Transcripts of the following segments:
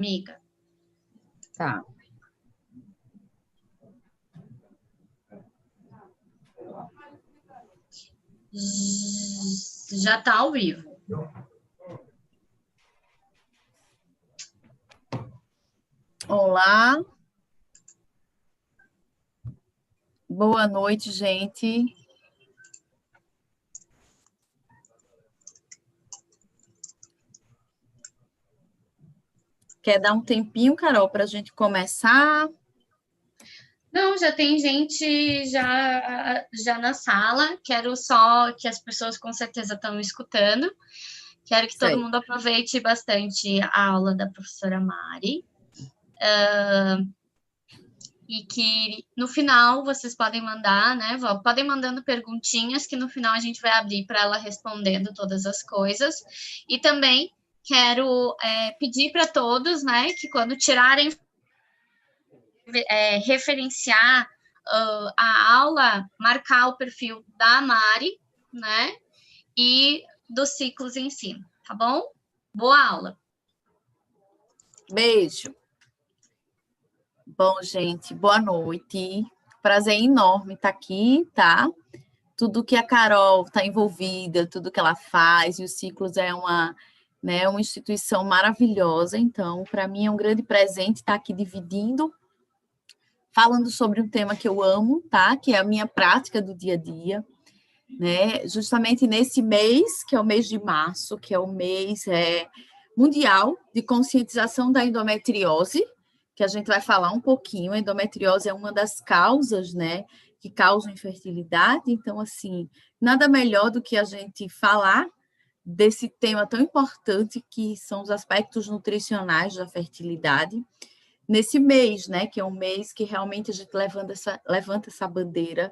amiga. Tá. Já está ao vivo. Olá. Boa noite, gente. Quer dar um tempinho, Carol, para a gente começar? Não, já tem gente já na sala. Quero só que as pessoas com certeza estão escutando. Quero que todo mundo aproveite bastante a aula da professora Mari. E que no final vocês podem mandar, né? Podem mandando perguntinhas que no final a gente vai abrir para ela respondendo todas as coisas. E também quero pedir para todos, né, que quando tirarem referenciar a aula, marcar o perfil da Mari, né? E dos ciclos em si, tá bom? Boa aula. Beijo. Bom, gente, boa noite. Prazer enorme estar aqui, tá? Tudo que a Carol está envolvida, tudo que ela faz, e os ciclos é uma instituição maravilhosa. Então, para mim é um grande presente estar aqui dividindo, falando sobre um tema que eu amo, tá? Que é a minha prática do dia a dia, né? Justamente nesse mês, que é o mês de março, que é o mês mundial de conscientização da endometriose, que a gente vai falar um pouquinho. A endometriose é uma das causas, né, que causam infertilidade. Então, assim, nada melhor do que a gente falar desse tema tão importante que são os aspectos nutricionais da fertilidade nesse mês, né, que é um mês que realmente a gente levanta essa bandeira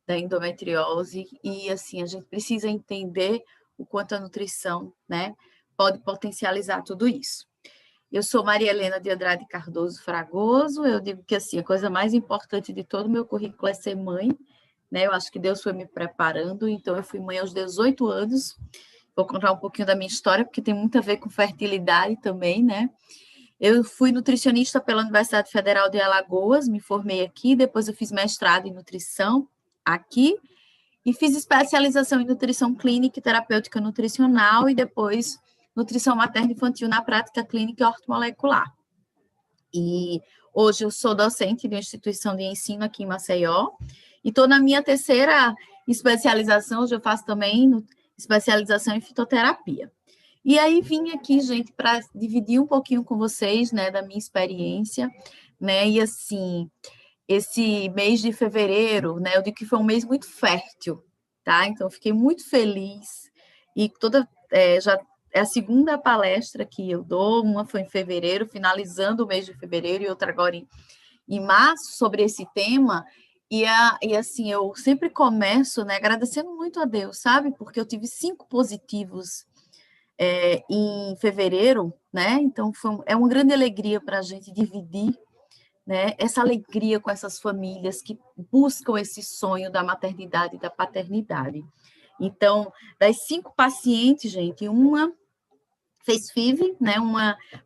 da endometriose e, assim, a gente precisa entender o quanto a nutrição, né, pode potencializar tudo isso. Eu sou Maria Helena de Andrade Cardoso Fragoso. Eu digo que, assim, a coisa mais importante de todo o meu currículo é ser mãe, né? Eu acho que Deus foi me preparando, então eu fui mãe aos 18 anos. Vou contar um pouquinho da minha história, porque tem muito a ver com fertilidade também, né? Eu fui nutricionista pela Universidade Federal de Alagoas, me formei aqui, depois eu fiz mestrado em nutrição aqui, e fiz especialização em nutrição clínica e terapêutica nutricional, e depois nutrição materno-infantil na prática clínica e ortomolecular. E hoje eu sou docente de uma instituição de ensino aqui em Maceió, e estou na minha terceira especialização, hoje eu faço também especialização em fitoterapia. E aí vim aqui, gente, para dividir um pouquinho com vocês, né, da minha experiência, né, e assim, esse mês de fevereiro, né, eu digo que foi um mês muito fértil, tá? Então, eu fiquei muito feliz, e já é a segunda palestra que eu dou, uma foi em fevereiro, finalizando o mês de fevereiro, e outra agora em março, sobre esse tema, e assim, eu sempre começo, né, agradecendo muito a Deus, sabe? Porque eu tive 5 positivos em fevereiro, né? Então, é uma grande alegria para a gente dividir, né, essa alegria com essas famílias que buscam esse sonho da maternidade e da paternidade. Então, das 5 pacientes, gente, uma fez FIV, né?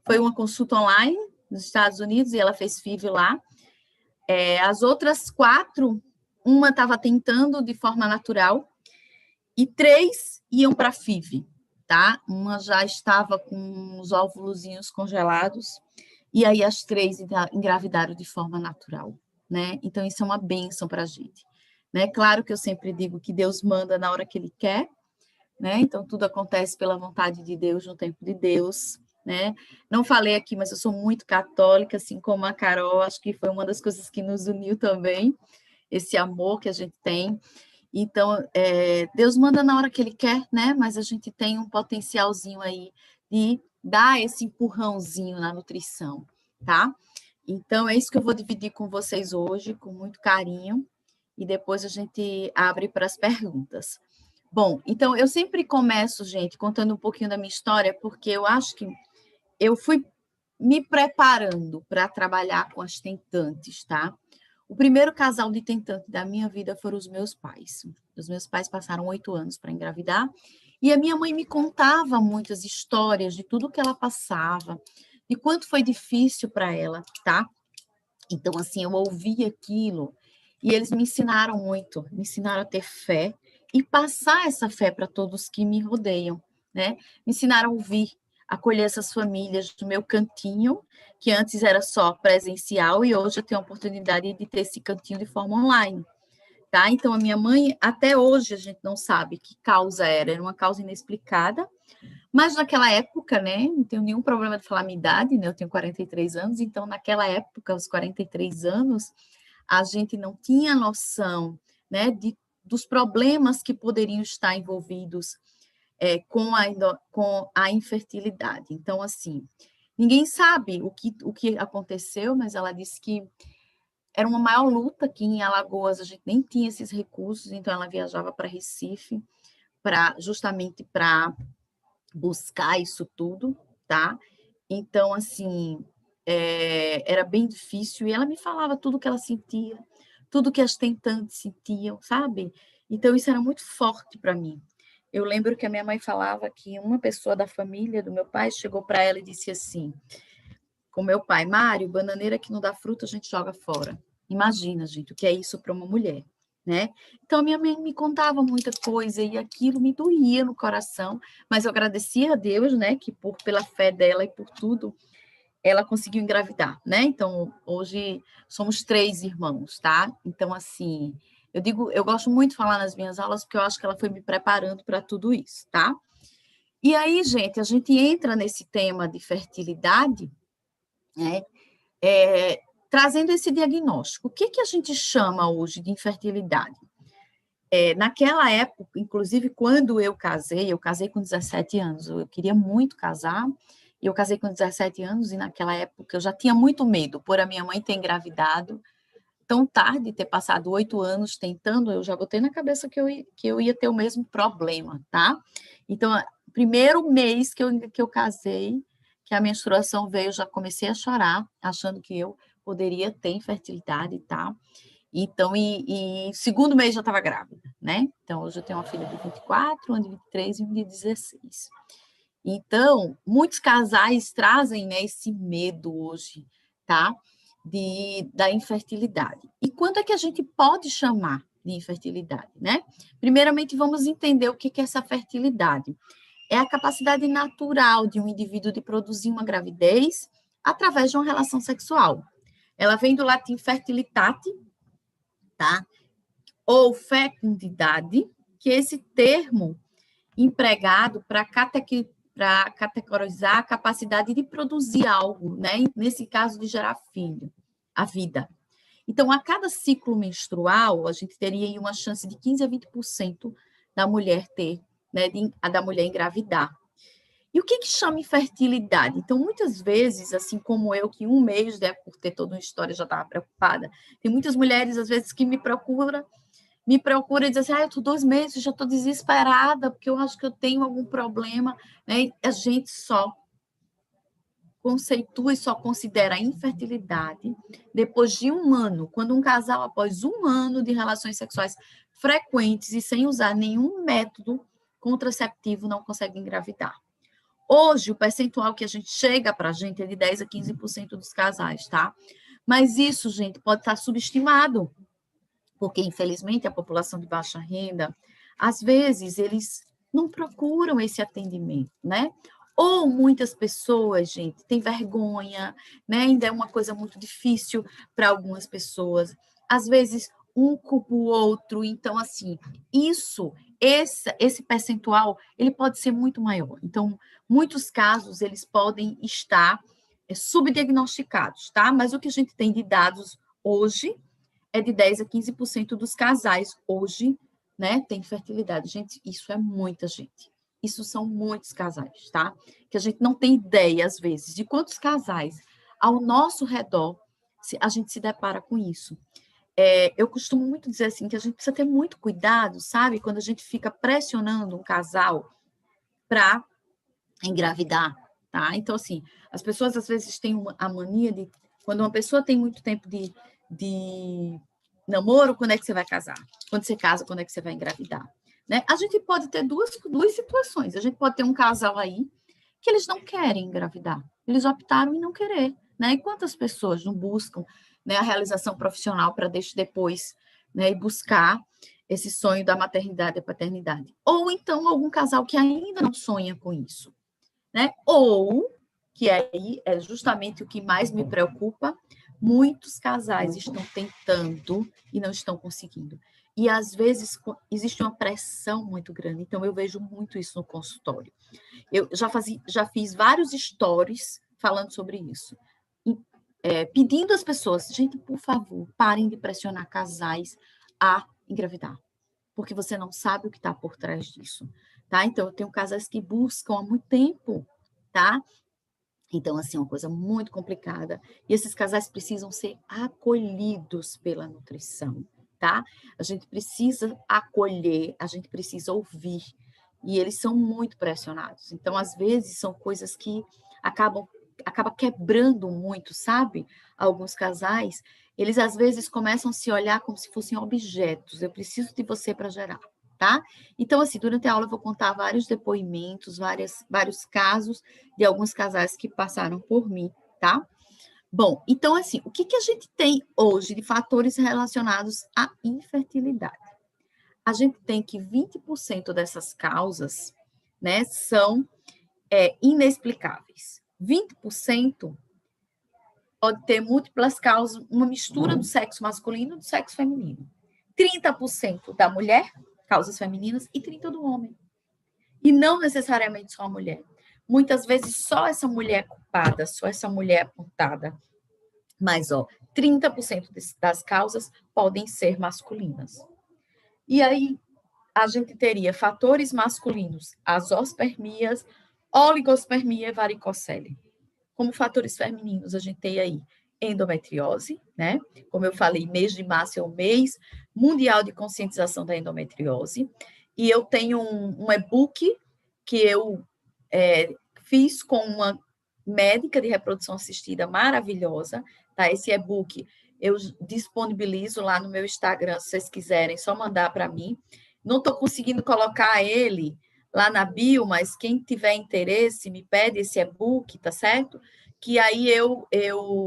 Foi uma consulta online nos Estados Unidos e ela fez FIV lá. As outras 4, uma estava tentando de forma natural e 3 iam para FIV, tá? Uma já estava com os óvulozinhos congelados e aí as 3 engravidaram de forma natural, né? Então isso é uma bênção para a gente, né? Claro que eu sempre digo que Deus manda na hora que Ele quer, né? Então tudo acontece pela vontade de Deus, no tempo de Deus, né? Não falei aqui, mas eu sou muito católica, assim como a Carol, acho que foi uma das coisas que nos uniu também, esse amor que a gente tem. Então, Deus manda na hora que Ele quer, né? Mas a gente tem um potencialzinho aí de dar esse empurrãozinho na nutrição, tá? Então, é isso que eu vou dividir com vocês hoje, com muito carinho, e depois a gente abre para as perguntas. Bom, então, eu sempre começo, gente, contando um pouquinho da minha história, porque eu acho que eu fui me preparando para trabalhar com as tentantes, tá? O primeiro casal de tentante da minha vida foram os meus pais. Os meus pais passaram 8 anos para engravidar, e a minha mãe me contava muitas histórias de tudo que ela passava, de quanto foi difícil para ela, tá? Então, assim, eu ouvi aquilo e eles me ensinaram muito, me ensinaram a ter fé e passar essa fé para todos que me rodeiam, né? Me ensinaram a ouvir, acolher essas famílias do meu cantinho, que antes era só presencial e hoje eu tenho a oportunidade de ter esse cantinho de forma online, tá? Então, a minha mãe, até hoje, a gente não sabe que causa era uma causa inexplicada, mas naquela época, né, não tenho nenhum problema de falar a minha idade, né, eu tenho 43 anos, então naquela época, aos 43 anos, a gente não tinha noção, né, dos problemas que poderiam estar envolvidos com a infertilidade. Então, assim, ninguém sabe o que aconteceu, mas ela disse que era uma maior luta que em Alagoas a gente nem tinha esses recursos, então ela viajava para Recife justamente para buscar isso tudo, tá? Então, assim, era bem difícil, e ela me falava tudo que ela sentia, tudo que as tentantes sentiam, sabe? Então, isso era muito forte para mim. Eu lembro que a minha mãe falava que uma pessoa da família do meu pai chegou para ela e disse assim, com meu pai, Mário, bananeira que não dá fruta, a gente joga fora. Imagina, gente, o que é isso para uma mulher, né? Então, a minha mãe me contava muita coisa e aquilo me doía no coração, mas eu agradecia a Deus, né, que pela fé dela e por tudo, ela conseguiu engravidar, né? Então, hoje somos 3 irmãos, tá? Então, assim, eu gosto muito de falar nas minhas aulas, porque eu acho que ela foi me preparando para tudo isso, tá? E aí, gente, a gente entra nesse tema de fertilidade, né? Trazendo esse diagnóstico. O que a gente chama hoje de infertilidade? Naquela época, inclusive quando eu casei com 17 anos, eu queria muito casar, e eu casei com 17 anos, e naquela época eu já tinha muito medo, por a minha mãe ter engravidado tão tarde, ter passado 8 anos tentando, eu já botei na cabeça que eu ia ter o mesmo problema, tá? Então, primeiro mês que eu casei, que a menstruação veio, eu já comecei a chorar, achando que eu poderia ter infertilidade, tá? Então, segundo mês já estava grávida, né? Então, hoje eu tenho uma filha de 24, uma de 23 e uma de 16. Então, muitos casais trazem, né, esse medo hoje, tá? Da infertilidade. E quando é que a gente pode chamar de infertilidade, né? Primeiramente, vamos entender o que é essa fertilidade. É a capacidade natural de um indivíduo de produzir uma gravidez através de uma relação sexual. Ela vem do latim fertilitate, tá? Ou fecundidade, que é esse termo empregado para categorizar a capacidade de produzir algo, né? Nesse caso, de gerar filho, a vida. Então, a cada ciclo menstrual, a gente teria aí uma chance de 15 a 20% da mulher ter, né? Da mulher engravidar. E o que chama infertilidade? Então, muitas vezes, assim como eu, que um mês, né, por ter toda uma história, já estava preocupada, tem muitas mulheres, às vezes, que me procuram e dizem assim, eu estou 2 meses, já estou desesperada, porque eu acho que eu tenho algum problema, né? A gente só conceitua e só considera a infertilidade depois de 1 ano, quando um casal, após 1 ano de relações sexuais frequentes e sem usar nenhum método contraceptivo, não consegue engravidar. Hoje, o percentual que a gente chega para a gente é de 10 a 15% dos casais, tá? Mas isso, gente, pode estar subestimado, porque, infelizmente, a população de baixa renda, às vezes, eles não procuram esse atendimento, né? Ou muitas pessoas, gente, têm vergonha, né? Ainda é uma coisa muito difícil para algumas pessoas. Às vezes, um culpa o outro. Então, assim, esse percentual, ele pode ser muito maior. Então, muitos casos, eles podem estar subdiagnosticados, tá? Mas o que a gente tem de dados hoje é de 10 a 15% dos casais hoje, né, tem fertilidade. Gente, isso é muita gente. Isso são muitos casais, tá? Que a gente não tem ideia, às vezes, de quantos casais ao nosso redor a gente se depara com isso. Eu costumo muito dizer assim, que a gente precisa ter muito cuidado, sabe? Quando a gente fica pressionando um casal para engravidar, tá? Então, assim, as pessoas às vezes têm a mania de, quando uma pessoa tem muito tempo de namoro, quando é que você vai casar? Quando você casa, quando é que você vai engravidar? Né? A gente pode ter duas situações. A gente pode ter um casal aí que eles não querem engravidar. Eles optaram em não querer, né? E quantas pessoas não buscam, né, a realização profissional para depois, né, e buscar esse sonho da maternidade e paternidade? Ou então algum casal que ainda não sonha com isso, né? Ou, que aí é justamente o que mais me preocupa, muitos casais estão tentando e não estão conseguindo. E, às vezes, existe uma pressão muito grande. Então, eu vejo muito isso no consultório. Eu já fiz vários stories falando sobre isso. E, pedindo às pessoas, gente, por favor, parem de pressionar casais a engravidar. Porque você não sabe o que está por trás disso. Tá? Então, eu tenho casais que buscam há muito tempo, tá? Então, assim, é uma coisa muito complicada. E esses casais precisam ser acolhidos pela nutrição, tá? A gente precisa acolher, a gente precisa ouvir. E eles são muito pressionados. Então, às vezes, são coisas que acaba quebrando muito, sabe? Alguns casais, eles às vezes começam a se olhar como se fossem objetos. Eu preciso de você para gerar. Tá? Então, assim, durante a aula eu vou contar vários depoimentos, vários casos de alguns casais que passaram por mim, tá? Bom, então, assim, o que a gente tem hoje de fatores relacionados à infertilidade? A gente tem que 20% dessas causas, né, são inexplicáveis. 20% pode ter múltiplas causas, uma mistura do sexo masculino e do sexo feminino. 30% da mulher, causas femininas, e 30% do homem. E não necessariamente só a mulher. Muitas vezes só essa mulher é culpada, só essa mulher é apontada. Mas, 30% das causas podem ser masculinas. E aí, a gente teria fatores masculinos, azospermias, oligospermia e varicocele. Como fatores femininos, a gente tem aí endometriose, né? Como eu falei, mês de março é o mês mundial de conscientização da endometriose. E eu tenho um e-book que eu fiz com uma médica de reprodução assistida maravilhosa, tá? Esse e-book eu disponibilizo lá no meu Instagram, se vocês quiserem, só mandar para mim. Não estou conseguindo colocar ele lá na bio, mas quem tiver interesse, me pede esse e-book, tá certo? Que aí eu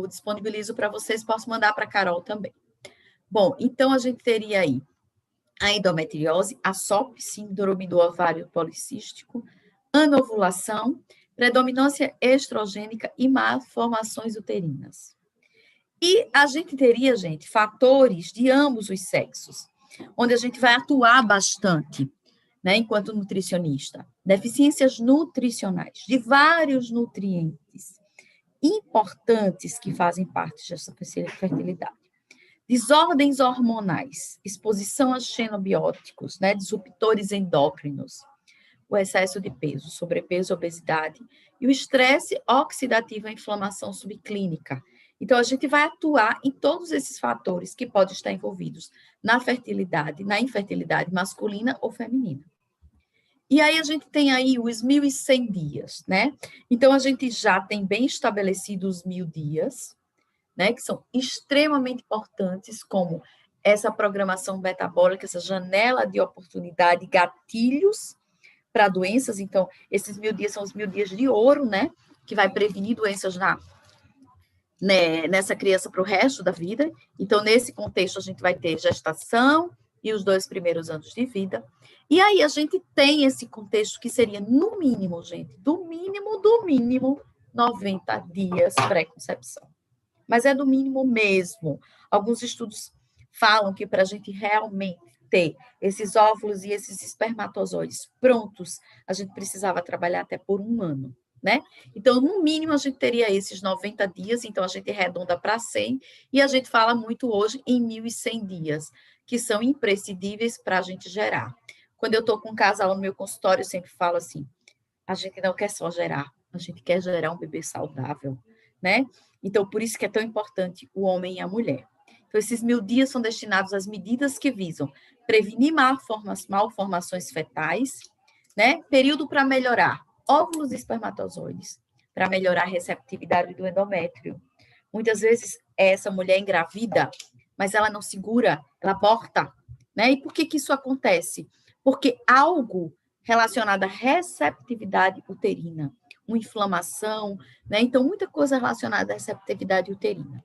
disponibilizo para vocês, posso mandar para a Carol também. Bom, então a gente teria aí a endometriose, a SOP, síndrome do ovário policístico, anovulação, predominância estrogênica e malformações uterinas. E a gente teria, gente, fatores de ambos os sexos, onde a gente vai atuar bastante, né, enquanto nutricionista. Deficiências nutricionais de vários nutrientes importantes que fazem parte dessa fertilidade. Desordens hormonais, exposição a xenobióticos, né, disruptores endócrinos, o excesso de peso, sobrepeso, obesidade, e o estresse oxidativo, a inflamação subclínica. Então, a gente vai atuar em todos esses fatores que podem estar envolvidos na fertilidade, na infertilidade masculina ou feminina. E aí a gente tem aí os 1.100 dias, né? Então, a gente já tem bem estabelecido os 1.000 dias, né? Que são extremamente importantes, como essa programação metabólica, essa janela de oportunidade, gatilhos para doenças. Então, esses 1.000 dias são os 1.000 dias de ouro, né? Que vai prevenir doenças nessa criança para o resto da vida. Então, nesse contexto, a gente vai ter gestação e os 2 primeiros anos de vida. E aí a gente tem esse contexto que seria, no mínimo, gente, do mínimo, 90 dias pré-concepção. Mas é do mínimo mesmo. Alguns estudos falam que para a gente realmente ter esses óvulos e esses espermatozoides prontos, a gente precisava trabalhar até por 1 ano, né? Então, no mínimo, a gente teria esses 90 dias, então a gente arredonda para 100, e a gente fala muito hoje em 1.100 dias, que são imprescindíveis para a gente gerar. Quando eu estou com um casal no meu consultório, eu sempre falo assim, a gente não quer só gerar, a gente quer gerar um bebê saudável, né? Então, por isso que é tão importante o homem e a mulher. Então, esses 1.000 dias são destinados às medidas que visam prevenir malformações fetais, né? Período para melhorar óvulos e espermatozoides, para melhorar a receptividade do endométrio. Muitas vezes, essa mulher engravida, mas ela não segura, ela aborta, né? E por que isso acontece? Porque algo relacionado à receptividade uterina, uma inflamação, né? Então, muita coisa relacionada à receptividade uterina.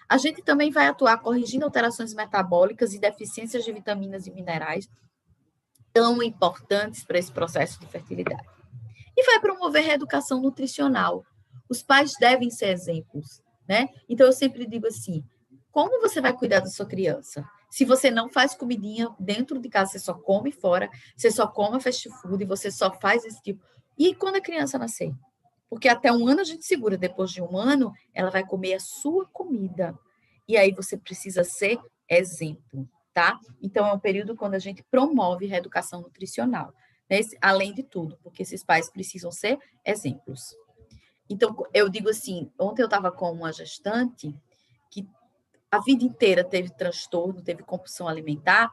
A gente também vai atuar corrigindo alterações metabólicas e deficiências de vitaminas e minerais tão importantes para esse processo de fertilidade. E vai promover reeducação nutricional. Os pais devem ser exemplos, né? Então, eu sempre digo assim, como você vai cuidar da sua criança? Se você não faz comidinha dentro de casa, você só come fora, você só come fast food, você só faz esse tipo. E quando a criança nascer? Porque até 1 ano a gente segura, depois de 1 ano, ela vai comer a sua comida. E aí você precisa ser exemplo, tá? Então, é um período quando a gente promove reeducação nutricional, né? Além de tudo, porque esses pais precisam ser exemplos. Então, eu digo assim, ontem eu estava com uma gestante que a vida inteira teve transtorno, teve compulsão alimentar,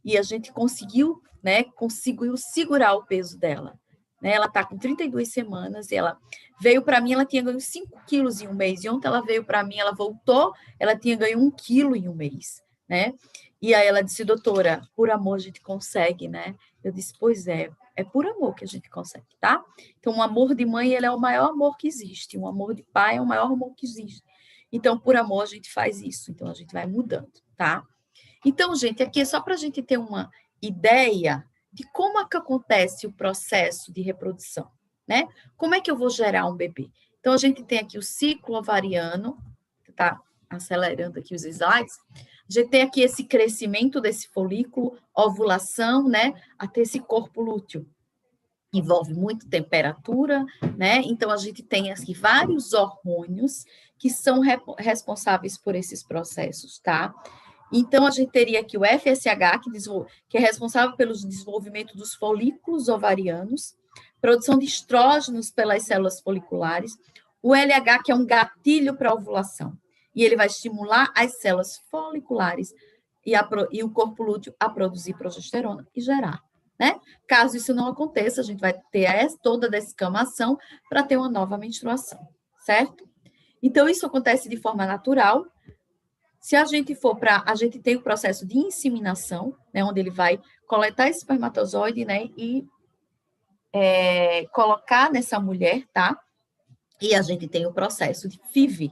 e a gente conseguiu, né, conseguiu segurar o peso dela. Né? Ela está com 32 semanas, e ela veio para mim, ela tinha ganho 5 quilos em um mês, e ontem ela veio para mim, ela voltou, ela tinha ganho 1 quilo em um mês, né? E aí ela disse, doutora, por amor a gente consegue, né? Eu disse, pois é por amor que a gente consegue, tá? Então, um amor de mãe, ele é o maior amor que existe, um amor de pai é o maior amor que existe. Então, por amor, a gente faz isso. Então, a gente vai mudando, tá? Então, gente, aqui é só para a gente ter uma ideia de como é que acontece o processo de reprodução, né? Como é que eu vou gerar um bebê? Então, a gente tem aqui o ciclo ovariano, tá acelerando aqui os slides. A gente tem aqui esse crescimento desse folículo, ovulação, né? Até esse corpo lúteo. Envolve muito temperatura, né? Então, a gente tem aqui vários hormônios que são responsáveis por esses processos, tá? Então, a gente teria aqui o FSH, que é responsável pelo desenvolvimento dos folículos ovarianos, produção de estrógenos pelas células foliculares, o LH, que é um gatilho para a ovulação, e ele vai estimular as células foliculares e o corpo lúteo a produzir progesterona e gerar, né? Caso isso não aconteça, a gente vai ter toda a descamação para ter uma nova menstruação, certo? Então, isso acontece de forma natural. Se a gente a gente tem o processo de inseminação, né, onde ele vai coletar esse espermatozoide, né, e colocar nessa mulher, tá? E a gente tem o processo de FIV.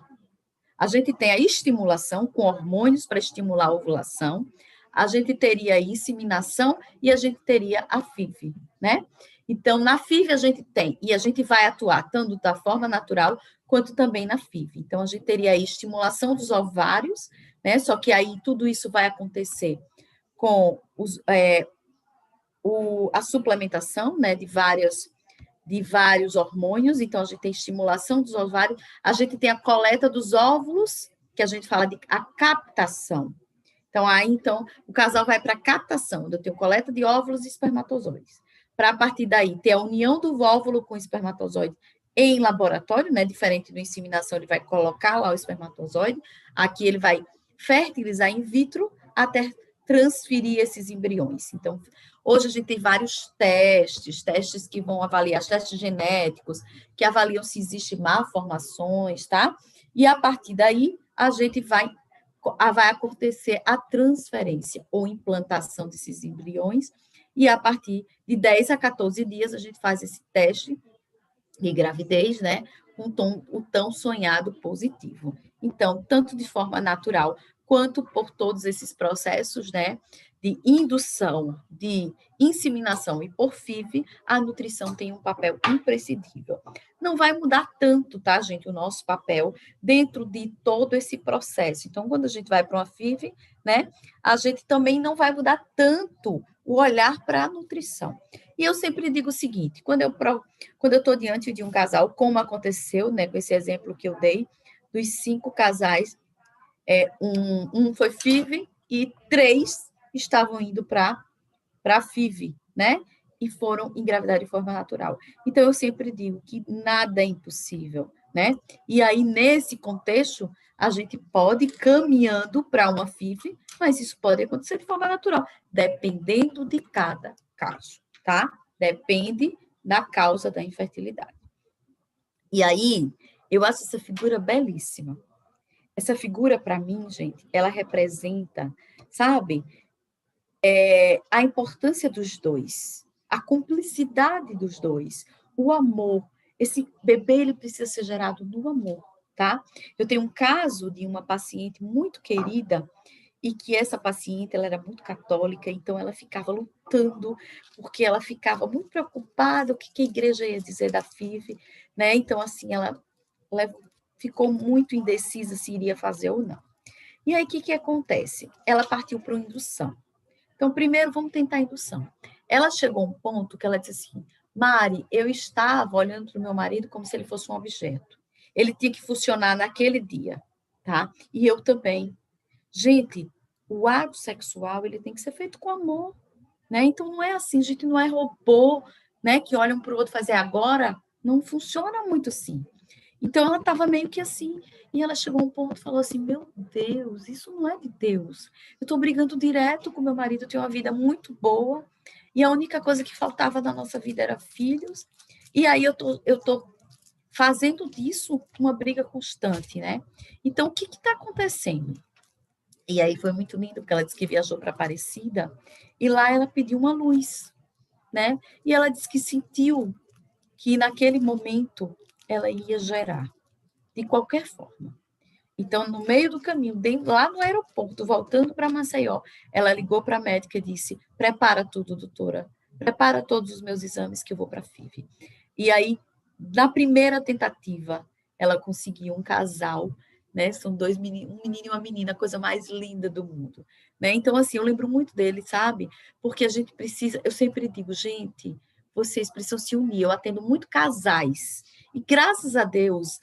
A gente tem a estimulação com hormônios para estimular a ovulação, a gente teria a inseminação e a gente teria a FIV, né? Então, na FIV a gente tem, e a gente vai atuar tanto da forma natural quanto também na FIV. Então, a gente teria a estimulação dos ovários, né? Só que aí tudo isso vai acontecer com a suplementação, né? De vários hormônios. Então, a gente tem estimulação dos ovários, a gente tem a coleta dos óvulos, que a gente fala de a captação. Então, o casal vai para a captação, eu tenho coleta de óvulos e espermatozoides. Para, a partir daí, ter a união do óvulo com o espermatozoide em laboratório, né? Diferente da inseminação, ele vai colocar lá o espermatozoide, aqui ele vai fertilizar in vitro até transferir esses embriões. Então, hoje a gente tem vários testes que vão avaliar, os testes genéticos, que avaliam se existem malformações, tá? E a partir daí, a gente vai acontecer a transferência ou implantação desses embriões, e a partir de 10 a 14 dias a gente faz esse teste de gravidez, né, com o tão sonhado positivo. Então, tanto de forma natural, quanto por todos esses processos, né, de indução, de inseminação e por FIV, a nutrição tem um papel imprescindível. Não vai mudar tanto, tá, gente, o nosso papel dentro de todo esse processo. Então, quando a gente vai para uma FIV, né, a gente também não vai mudar tanto o olhar para a nutrição. E eu sempre digo o seguinte, quando eu estou diante de um casal, como aconteceu, né, com esse exemplo que eu dei, dos 5 casais, um foi FIV e 3 estavam indo para a FIV, né? E foram engravidar de forma natural. Então, eu sempre digo que nada é impossível, né? E aí, nesse contexto, a gente pode ir caminhando para uma FIV, mas isso pode acontecer de forma natural, dependendo de cada caso, tá? Depende da causa da infertilidade. E aí, eu acho essa figura belíssima. Essa figura, para mim, gente, ela representa, sabe, a importância dos dois, a cumplicidade dos dois, o amor. esse bebê, ele precisa ser gerado no amor, tá? Eu tenho um caso de uma paciente muito querida, e que essa paciente, ela era muito católica, então ela ficava lutando, porque ela ficava muito preocupada o que a igreja ia dizer da FIV, né? Então, assim, ela ficou muito indecisa se iria fazer ou não. E aí, o que acontece? Ela partiu para uma indução. Então, primeiro, vamos tentar a indução. Ela chegou a um ponto que ela disse assim, Mari, eu estava olhando para o meu marido como se ele fosse um objeto. Ele tinha que funcionar naquele dia, tá? E eu também. Gente, o ato sexual, ele tem que ser feito com amor, né? Então, não é assim, a gente não é robô, né? Que olha um para o outro fazer agora, não funciona muito assim. Então, ela estava meio que assim, e ela chegou a um ponto e falou assim, meu Deus, isso não é de Deus. Eu estou brigando direto com meu marido, eu tenho uma vida muito boa, e a única coisa que faltava na nossa vida era filhos, e aí eu tô fazendo disso uma briga constante, né? Então, o que está acontecendo? E aí foi muito lindo, porque ela disse que viajou para Aparecida, e lá ela pediu uma luz, né? E ela disse que sentiu que naquele momento ela ia gerar, de qualquer forma. Então, no meio do caminho, lá no aeroporto, voltando para Maceió, ela ligou para a médica e disse, prepara tudo, doutora, prepara todos os meus exames que eu vou para a FIV. E aí, na primeira tentativa, ela conseguiu um casal, né? São dois meninos, um menino e uma menina, a coisa mais linda do mundo, né? Então, assim, eu lembro muito dele, sabe? Porque a gente precisa, eu sempre digo, gente, vocês precisam se unir. Eu atendo muito casais, e graças a Deus,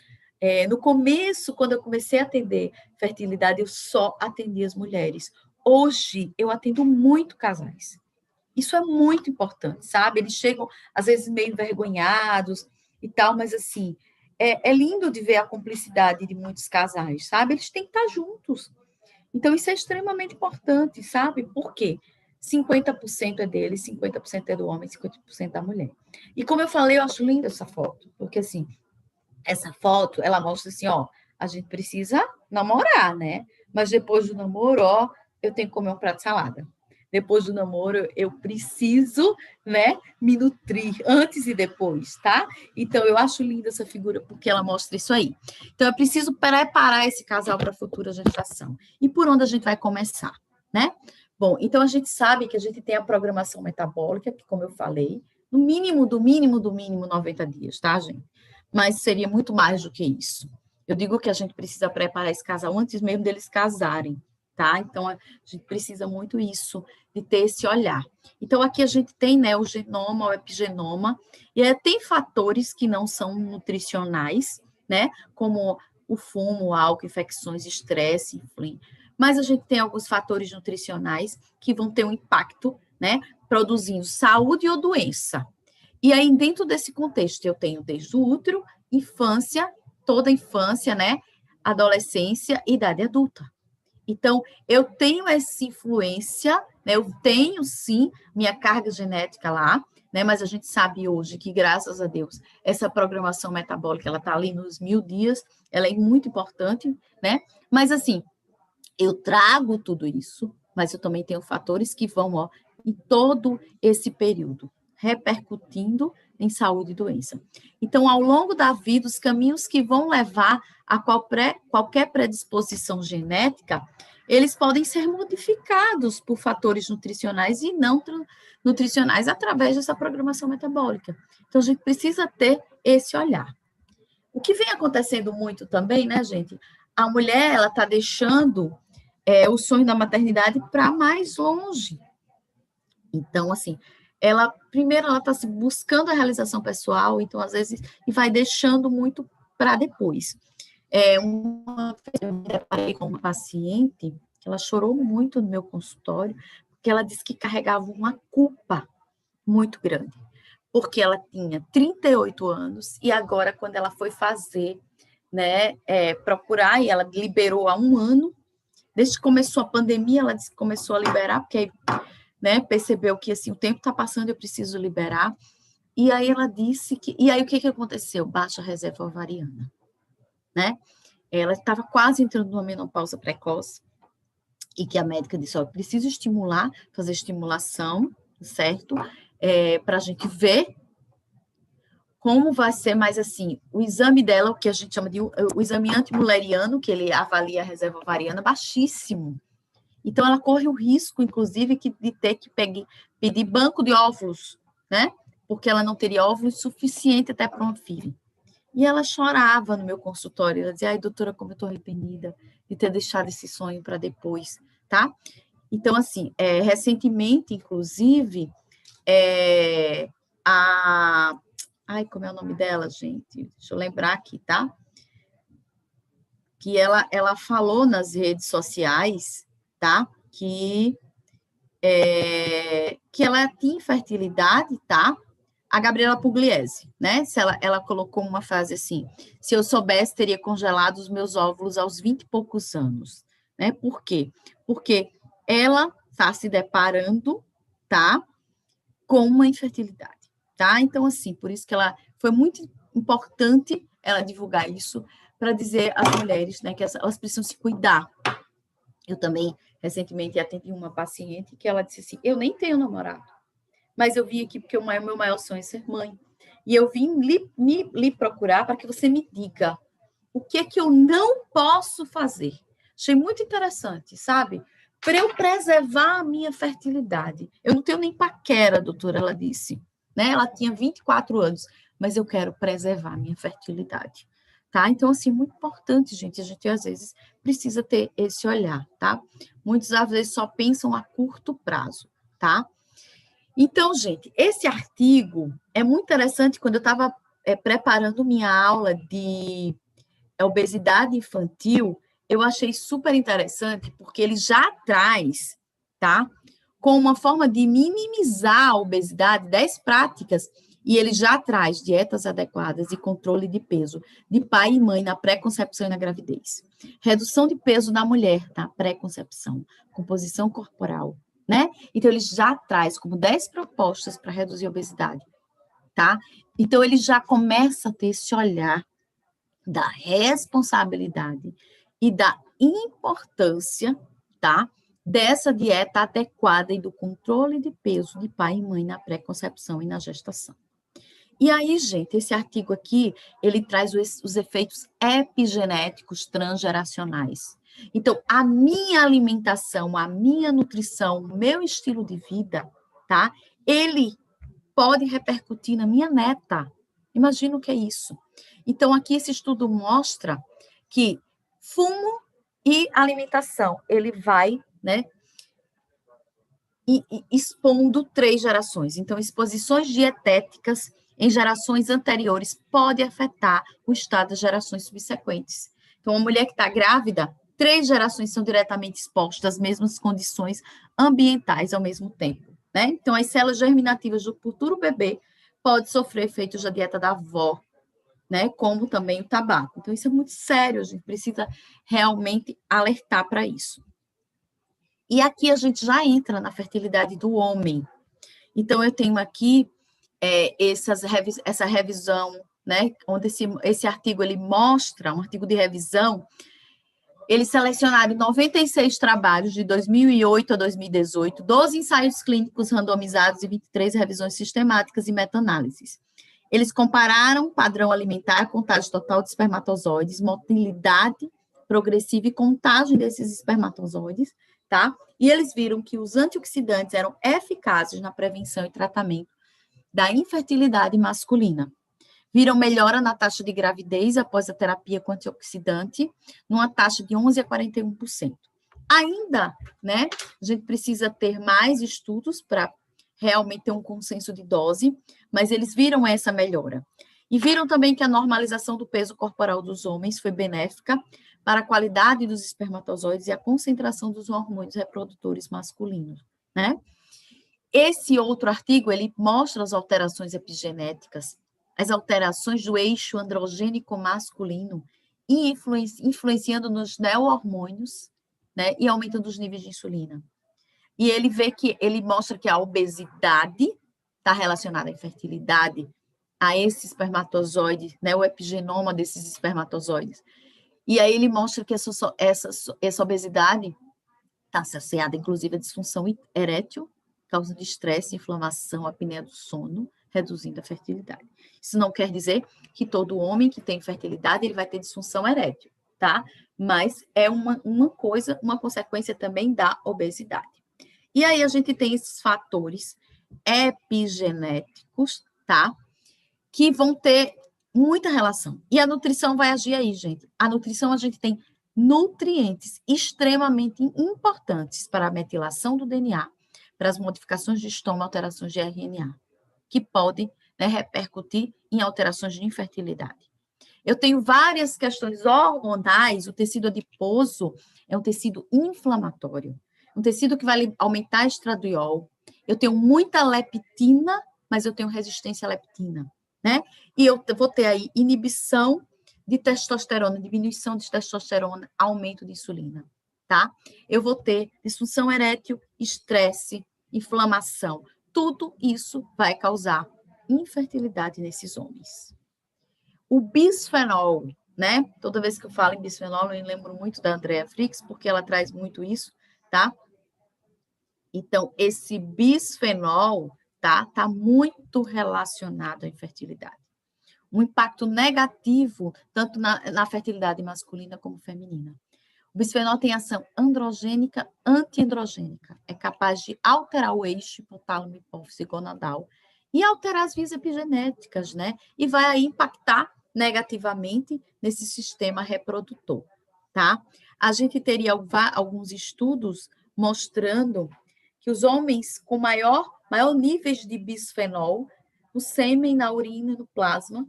no começo, quando eu comecei a atender fertilidade, eu só atendia as mulheres. Hoje, eu atendo muito casais. Isso é muito importante, sabe? Eles chegam, às vezes, meio envergonhados e tal, mas, assim, é lindo de ver a cumplicidade de muitos casais, sabe? Eles têm que estar juntos. Então, isso é extremamente importante, sabe? Por quê? 50% é dele, 50% é do homem, 50% da mulher. E como eu falei, eu acho linda essa foto, porque, assim, essa foto, ela mostra assim, ó, a gente precisa namorar, né? Mas depois do namoro, ó, eu tenho que comer um prato de salada. Depois do namoro, eu preciso, né, me nutrir antes e depois, tá? Então, eu acho linda essa figura porque ela mostra isso aí. Então, eu preciso preparar esse casal para a futura gestação. E por onde a gente vai começar, né? Bom, então a gente sabe que a gente tem a programação metabólica, que, como eu falei, no mínimo, do mínimo, do mínimo 90 dias, tá, gente? Mas seria muito mais do que isso. Eu digo que a gente precisa preparar esse casal antes mesmo deles casarem, tá? Então, a gente precisa muito isso, de ter esse olhar. Então, aqui a gente tem, né, o genoma, o epigenoma, e tem fatores que não são nutricionais, né, como o fumo, o álcool, infecções, estresse, enfim. Mas a gente tem alguns fatores nutricionais que vão ter um impacto, né, produzindo saúde ou doença. E aí, dentro desse contexto, eu tenho desde o útero, infância, toda a infância, né? Adolescência e idade adulta. Então, eu tenho essa influência, né? Eu tenho, sim, minha carga genética lá, né? Mas a gente sabe hoje que, graças a Deus, essa programação metabólica, ela está ali nos 1000 dias, ela é muito importante, né? Mas, assim, eu trago tudo isso, mas eu também tenho fatores que vão, ó, em todo esse período, repercutindo em saúde e doença. Então, ao longo da vida, os caminhos que vão levar a qualquer predisposição genética, eles podem ser modificados por fatores nutricionais e não nutricionais através dessa programação metabólica. Então, a gente precisa ter esse olhar. O que vem acontecendo muito também, né, gente? A mulher, ela está deixando o sonho da maternidade para mais longe. Então, assim, primeiro ela está se buscando a realização pessoal, então, às vezes, e vai deixando muito para depois. Uma vez eu me deparei com uma paciente, que ela chorou muito no meu consultório, porque ela disse que carregava uma culpa muito grande, porque ela tinha 38 anos, e agora, quando ela foi fazer, né, procurar, e ela liberou há 1 ano, desde que começou a pandemia, ela disse que começou a liberar, porque aí, né, percebeu que assim, o tempo está passando, eu preciso liberar. E aí ela disse que. E aí o que aconteceu? Baixa reserva ovariana, né? Ela estava quase entrando numa menopausa precoce, e que a médica disse: ó, preciso estimular, fazer estimulação, certo? Para a gente ver como vai ser mais assim, o exame dela, o que a gente chama de o exame antimuleriano, que ele avalia a reserva ovariana, baixíssimo. Então, ela corre o risco, inclusive, de ter que pedir banco de óvulos, né? Porque ela não teria óvulos suficiente até para um filho. E ela chorava no meu consultório. Ela dizia, ai, doutora, como eu estou arrependida de ter deixado esse sonho para depois, tá? Então, assim, recentemente, inclusive, Ai, como é o nome dela, gente? Deixa eu lembrar aqui, tá? Que ela falou nas redes sociais, tá? Que ela tinha infertilidade, tá? A Gabriela Pugliese, né? Ela colocou uma frase assim: se eu soubesse, teria congelado os meus óvulos aos 20 e poucos anos, né? Por quê? Porque ela está se deparando, tá? Com uma infertilidade, tá? Então, assim, por isso que ela foi muito importante ela divulgar isso para dizer às mulheres, né, que elas precisam se cuidar. Eu também, recentemente, atendi uma paciente que ela disse assim, eu nem tenho namorado, mas eu vim aqui porque o meu maior sonho é ser mãe. E eu vim lhe procurar para que você me diga o que é que eu não posso fazer. Achei muito interessante, sabe? Para eu preservar a minha fertilidade. Eu não tenho nem paquera, doutora, ela disse. Né? Ela tinha 24 anos, mas eu quero preservar a minha fertilidade. Tá? Então, assim, muito importante, gente. A gente, às vezes, precisa ter esse olhar, tá? Muitos, às vezes, só pensam a curto prazo, tá? Então, gente, esse artigo é muito interessante. Quando eu estava preparando minha aula de obesidade infantil, eu achei super interessante, porque ele já traz, tá? Com uma forma de minimizar a obesidade, 10 práticas, e ele já traz dietas adequadas e controle de peso de pai e mãe na pré-concepção e na gravidez. Redução de peso da mulher na pré-concepção, composição corporal, né? Então, ele já traz como 10 propostas para reduzir a obesidade, tá? Então, ele já começa a ter esse olhar da responsabilidade e da importância, tá? Dessa dieta adequada e do controle de peso de pai e mãe na pré-concepção e na gestação. E aí, gente, esse artigo aqui, ele traz os efeitos epigenéticos transgeracionais. Então, a minha alimentação, a minha nutrição, o meu estilo de vida, tá? Ele pode repercutir na minha neta. Imagina o que é isso. Então, aqui esse estudo mostra que fumo e alimentação, ele vai, né, expondo 3 gerações. Então, exposições dietéticas em gerações anteriores pode afetar o estado das gerações subsequentes. Então, uma mulher que está grávida, 3 gerações são diretamente expostas às mesmas condições ambientais ao mesmo tempo, né? Então, as células germinativas do futuro bebê podem sofrer efeitos da dieta da avó, né? Como também o tabaco. Então, isso é muito sério, a gente precisa realmente alertar para isso. E aqui a gente já entra na fertilidade do homem. Então, eu tenho aqui essa revisão, né, onde esse artigo ele mostra, um artigo de revisão, eles selecionaram 96 trabalhos de 2008 a 2018, 12 ensaios clínicos randomizados e 23 revisões sistemáticas e meta-análises. Eles compararam padrão alimentar, contagem total de espermatozoides, motilidade progressiva e contagem desses espermatozoides, tá? E eles viram que os antioxidantes eram eficazes na prevenção e tratamento da infertilidade masculina. Viram melhora na taxa de gravidez após a terapia com antioxidante, numa taxa de 11 a 41%. Ainda, né, a gente precisa ter mais estudos para realmente ter um consenso de dose, mas eles viram essa melhora. E viram também que a normalização do peso corporal dos homens foi benéfica para a qualidade dos espermatozoides e a concentração dos hormônios reprodutores masculinos, né? Esse outro artigo, ele mostra as alterações epigenéticas, as alterações do eixo androgênico masculino, e influenciando nos neohormônios, né, e aumentando os níveis de insulina. E ele mostra que a obesidade está relacionada à infertilidade, a esse espermatozoide, né, o epigenoma desses espermatozoides. E aí ele mostra que essa obesidade está associada, inclusive, à disfunção erétil, causa de estresse, inflamação, apneia do sono, reduzindo a fertilidade. Isso não quer dizer que todo homem que tem fertilidade, ele vai ter disfunção erétil, tá? Mas é uma coisa, uma consequência também da obesidade. E aí a gente tem esses fatores epigenéticos, tá? Que vão ter muita relação. E a nutrição vai agir aí, gente. A nutrição, a gente tem nutrientes extremamente importantes para a metilação do DNA, para as modificações de estômago, alterações de RNA, que podem, né, repercutir em alterações de infertilidade. Eu tenho várias questões hormonais, o tecido adiposo é um tecido inflamatório, um tecido que vai aumentar estradiol. Eu tenho muita leptina, mas eu tenho resistência à leptina, né? E eu vou ter aí inibição de testosterona, diminuição de testosterona, aumento de insulina, tá? Eu vou ter disfunção erétil, estresse, inflamação. Tudo isso vai causar infertilidade nesses homens. O bisfenol, né? Toda vez que eu falo em bisfenol, eu lembro muito da Andrea Fricks, porque ela traz muito isso, tá? Então, esse bisfenol, tá muito relacionado à infertilidade. Um impacto negativo, tanto na fertilidade masculina como feminina. O bisfenol tem ação androgênica, antiandrogênica. É capaz de alterar o eixo hipotálamo, hipófise gonadal e alterar as vias epigenéticas, né? E vai aí impactar negativamente nesse sistema reprodutor, tá? A gente teria alguns estudos mostrando que os homens com maior níveis de bisfenol no sêmen, na urina e no plasma,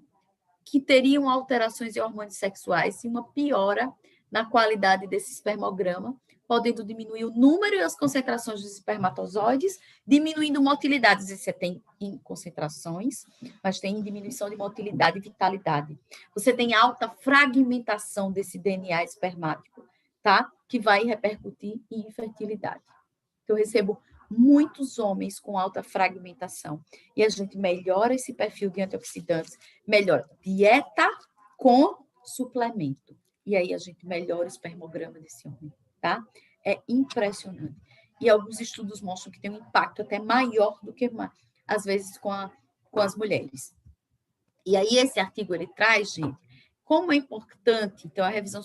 que teriam alterações em hormônios sexuais e uma piora na qualidade desse espermograma, podendo diminuir o número e as concentrações dos espermatozoides, diminuindo motilidade. Você tem em concentrações, mas tem diminuição de motilidade e vitalidade. Você tem alta fragmentação desse DNA espermático, tá? Que vai repercutir em infertilidade. Então, eu recebo muitos homens com alta fragmentação. E a gente melhora esse perfil de antioxidantes, melhora dieta com suplemento. E aí a gente melhora o espermograma desse homem, tá? É impressionante. E alguns estudos mostram que tem um impacto até maior do que, às vezes, com as mulheres. E aí esse artigo, ele traz, gente, como é importante, então a revisão,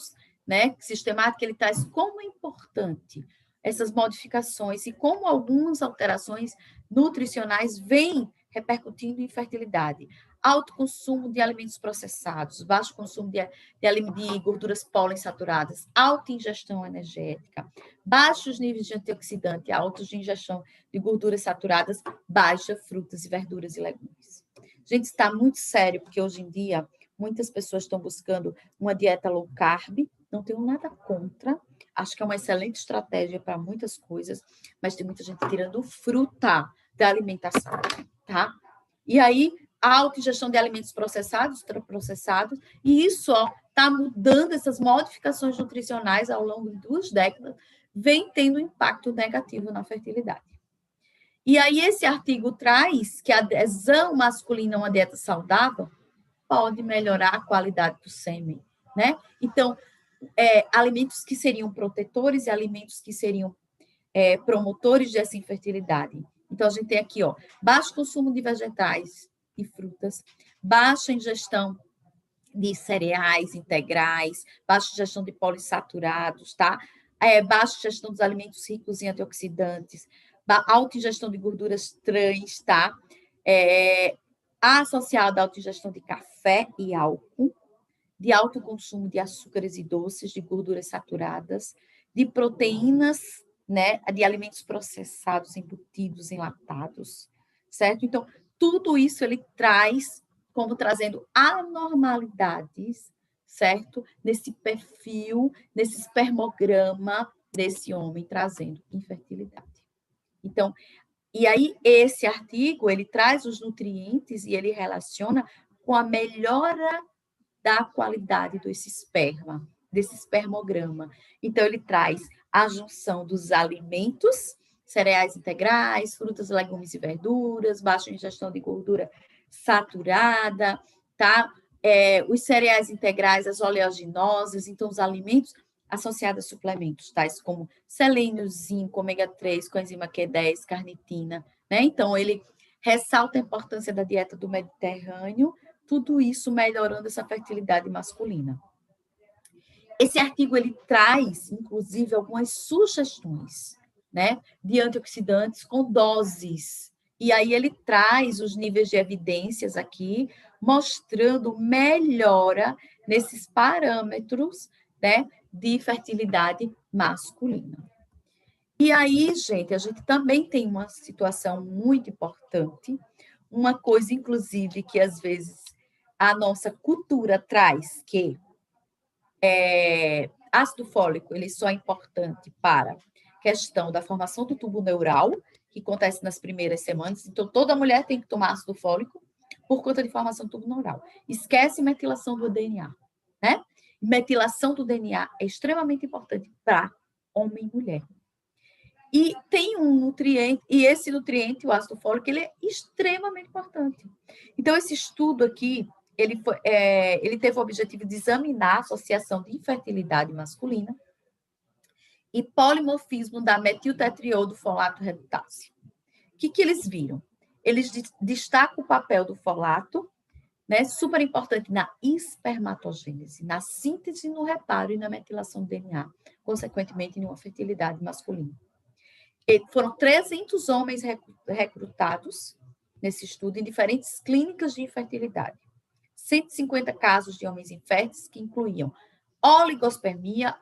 né, sistemática, ele traz como é importante essas modificações e como algumas alterações nutricionais vêm repercutindo em fertilidade. Alto consumo de alimentos processados, baixo consumo de gorduras poliinsaturadas, alta ingestão energética, baixos níveis de antioxidante, altos de ingestão de gorduras saturadas, baixa frutas e verduras e legumes. Gente, está muito sério, porque hoje em dia muitas pessoas estão buscando uma dieta low carb, não tenho nada contra, acho que é uma excelente estratégia para muitas coisas, mas tem muita gente tirando fruta da alimentação, tá? E aí, a autoingestão de alimentos processados, ultraprocessados, e isso está mudando essas modificações nutricionais ao longo de 2 décadas, vem tendo impacto negativo na fertilidade. E aí, esse artigo traz que a adesão masculina a uma dieta saudável pode melhorar a qualidade do sêmen, né? Então, alimentos que seriam protetores e alimentos que seriam promotores dessa infertilidade. Então, a gente tem aqui, baixo consumo de vegetais e frutas, baixa ingestão de cereais integrais, baixa ingestão de polissaturados, tá? Baixa ingestão dos alimentos ricos em antioxidantes, alta ingestão de gorduras trans, tá? Associada à alta ingestão de café e álcool, de alto consumo de açúcares e doces, de gorduras saturadas, de proteínas, né, de alimentos processados, embutidos, enlatados, certo? Então, tudo isso ele traz como trazendo anormalidades, certo? Nesse perfil, nesse espermograma desse homem, trazendo infertilidade. Então, e aí esse artigo, ele traz os nutrientes e ele relaciona com a melhora da qualidade desse esperma, desse espermograma. Então, ele traz a junção dos alimentos, cereais integrais, frutas, legumes e verduras, baixa ingestão de gordura saturada, tá? Os cereais integrais, as oleaginosas, então, os alimentos associados a suplementos, tais como selênio, zinco, ômega 3, coenzima Q10, carnitina, né? Então, ele ressalta a importância da dieta do Mediterrâneo, tudo isso melhorando essa fertilidade masculina. Esse artigo ele traz, inclusive, algumas sugestões, né, de antioxidantes com doses. E aí ele traz os níveis de evidências aqui, mostrando melhora nesses parâmetros, né, de fertilidade masculina. E aí, gente, a gente também tem uma situação muito importante, uma coisa, inclusive, que às vezes a nossa cultura traz, que ácido fólico ele só é importante para a questão da formação do tubo neural, que acontece nas primeiras semanas. Então, toda mulher tem que tomar ácido fólico por conta de formação do tubo neural. Esquece metilação do DNA, né? Metilação do DNA é extremamente importante para homem e mulher. E tem um nutriente, e esse nutriente, o ácido fólico, ele é extremamente importante. Então, esse estudo aqui, ele teve o objetivo de examinar a associação de infertilidade masculina e polimorfismo da metiltetriodo folato redutase. O que eles viram? Eles destacam o papel do folato, né, super importante na espermatogênese, na síntese, no reparo e na metilação do DNA, consequentemente, em uma fertilidade masculina. Foram 300 homens recrutados nesse estudo em diferentes clínicas de infertilidade. 150 casos de homens inférteis que incluíam oligospermia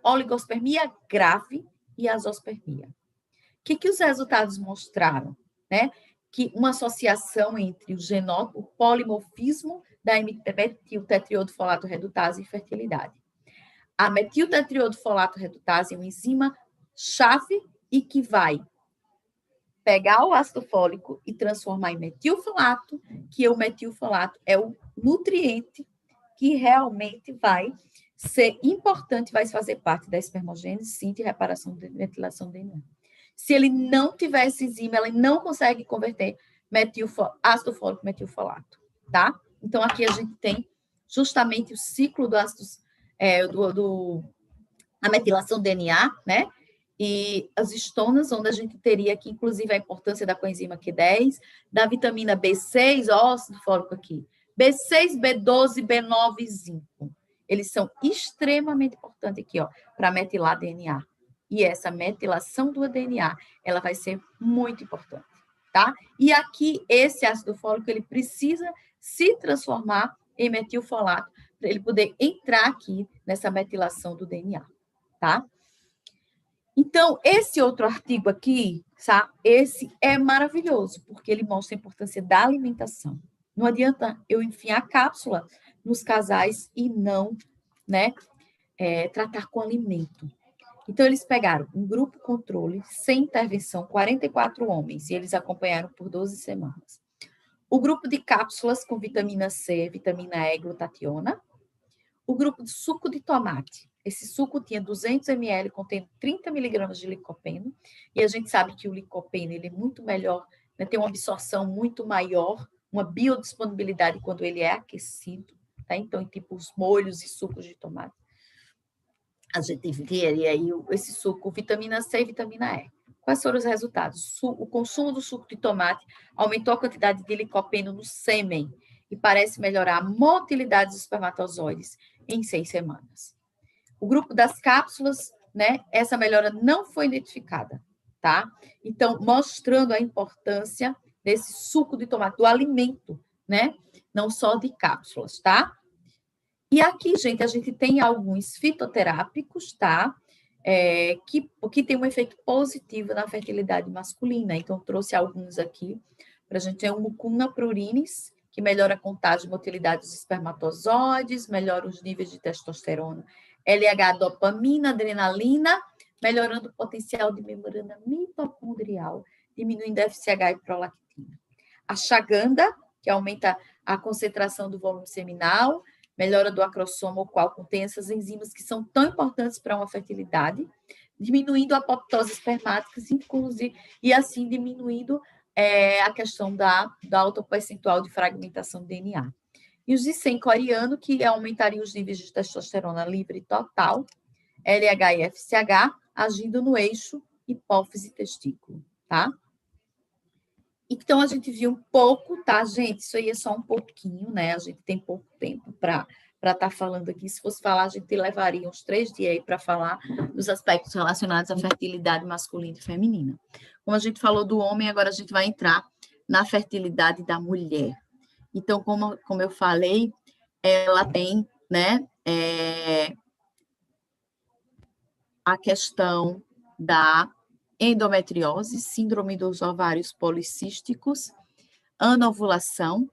grave e azospermia. O que os resultados mostraram? Né? Que uma associação entre o genótipo, o polimorfismo da metiltetriodo folato redutase e fertilidade. A metiltetriodo folato redutase é uma enzima chave e que vai pegar o ácido fólico e transformar em metilfolato, que o metilfolato é o nutriente que realmente vai ser importante, vai fazer parte da espermogênese, síntese e reparação de metilação do DNA. Se ele não tiver essa enzima, ela não consegue converter ácido fólico em metilfolato, tá? Então, aqui a gente tem justamente o ciclo do ácido, a metilação do DNA, né? E as estonas, onde a gente teria aqui, inclusive, a importância da coenzima Q10, da vitamina B6, ó, ácido fólico aqui, B6, B12, B9 e zinco. Eles são extremamente importantes aqui, ó, para metilar DNA. E essa metilação do DNA, ela vai ser muito importante, tá? E aqui, esse ácido fólico, ele precisa se transformar em metilfolato, para ele poder entrar aqui nessa metilação do DNA, tá? Então, esse outro artigo aqui, tá? Esse é maravilhoso, porque ele mostra a importância da alimentação. Não adianta eu enfiar a cápsula nos casais e não, né, tratar com alimento. Então, eles pegaram um grupo controle, sem intervenção, 44 homens, e eles acompanharam por 12 semanas. O grupo de cápsulas com vitamina C, vitamina E, glutationa. O grupo de suco de tomate. Esse suco tinha 200 ml, contendo 30 miligramas de licopeno, e a gente sabe que o licopeno ele é muito melhor, né, tem uma absorção muito maior, uma biodisponibilidade quando ele é aquecido, tá? Então, tipo os molhos e sucos de tomate. A gente teria aí esse suco, vitamina C e vitamina E. Quais foram os resultados? O consumo do suco de tomate aumentou a quantidade de licopeno no sêmen e parece melhorar a motilidade dos espermatozoides em 6 semanas. O grupo das cápsulas, né, essa melhora não foi identificada, tá? Então, mostrando a importância desse suco de tomate, do alimento, né? Não só de cápsulas, tá? E aqui, gente, a gente tem alguns fitoterápicos, tá? Que tem um efeito positivo na fertilidade masculina. Então, trouxe alguns aqui para a gente ter o Mucuna prurinis, que melhora a contagem e motilidade dos espermatozoides, melhora os níveis de testosterona, LH-dopamina, adrenalina, melhorando o potencial de membrana mitocondrial, diminuindo FSH e prolactina. A Ashwagandha, que aumenta a concentração do volume seminal, melhora do acrossoma, o qual contém essas enzimas que são tão importantes para uma fertilidade, diminuindo a apoptose espermática, inclusive, e assim diminuindo a questão da alta percentual de fragmentação do DNA. E os ginseng coreano, que aumentariam os níveis de testosterona livre total, LH e FSH, agindo no eixo hipófise e testículo, tá? Então, a gente viu um pouco, tá, gente? Isso aí é só um pouquinho, né? A gente tem pouco tempo para estar falando aqui. Se fosse falar, a gente levaria uns 3 dias aí para falar dos aspectos relacionados à fertilidade masculina e feminina. Como a gente falou do homem, agora a gente vai entrar na fertilidade da mulher. Então, como eu falei, ela tem, né, a questão da endometriose, síndrome dos ovários policísticos, anovulação,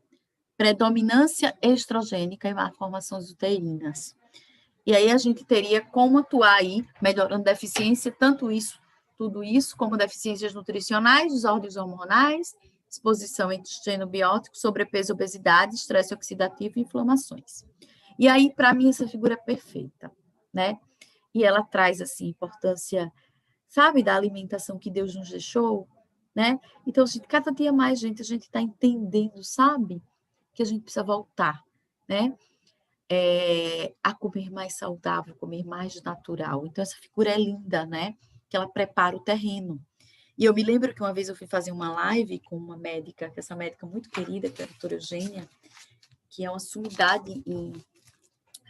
predominância estrogênica e malformações uterinas. E aí a gente teria como atuar aí, melhorando deficiência, tudo isso, como deficiências nutricionais, desordens hormonais, exposição a intestino biótico, sobrepeso, obesidade, estresse oxidativo e inflamações. E aí, para mim, essa figura é perfeita, né? E ela traz, assim, importância, sabe, da alimentação que Deus nos deixou, né? Então, assim, cada dia mais, gente, a gente está entendendo, sabe, que a gente precisa voltar, né? A comer mais saudável, comer mais natural. Então, essa figura é linda, né? Que ela prepara o terreno. E eu me lembro que uma vez eu fui fazer uma live com uma médica, que essa médica muito querida, que é a doutora Eugênia, que é uma sumidade em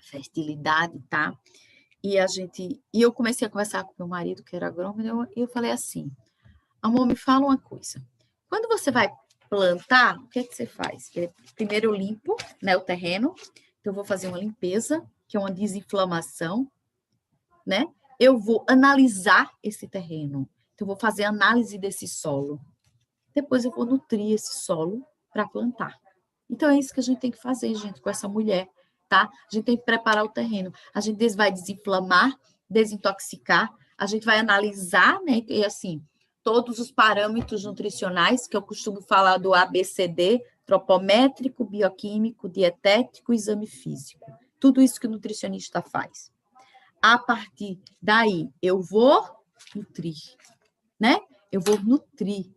fertilidade, tá? E eu comecei a conversar com meu marido, que era agrônomo, e eu falei assim: amor, me fala uma coisa. Quando você vai plantar, o que é que você faz? Primeiro eu limpo, né, o terreno. Então, eu vou fazer uma limpeza, que é uma desinflamação, né? Eu vou analisar esse terreno. Então, eu vou fazer análise desse solo. Depois, eu vou nutrir esse solo para plantar. Então, é isso que a gente tem que fazer, gente, com essa mulher, tá? A gente tem que preparar o terreno. A gente vai desinflamar, desintoxicar, a gente vai analisar, né? E assim, todos os parâmetros nutricionais, que eu costumo falar do ABCD, tropométrico, bioquímico, dietético, exame físico. Tudo isso que o nutricionista faz. A partir daí, eu vou nutrir, né? Eu vou nutrir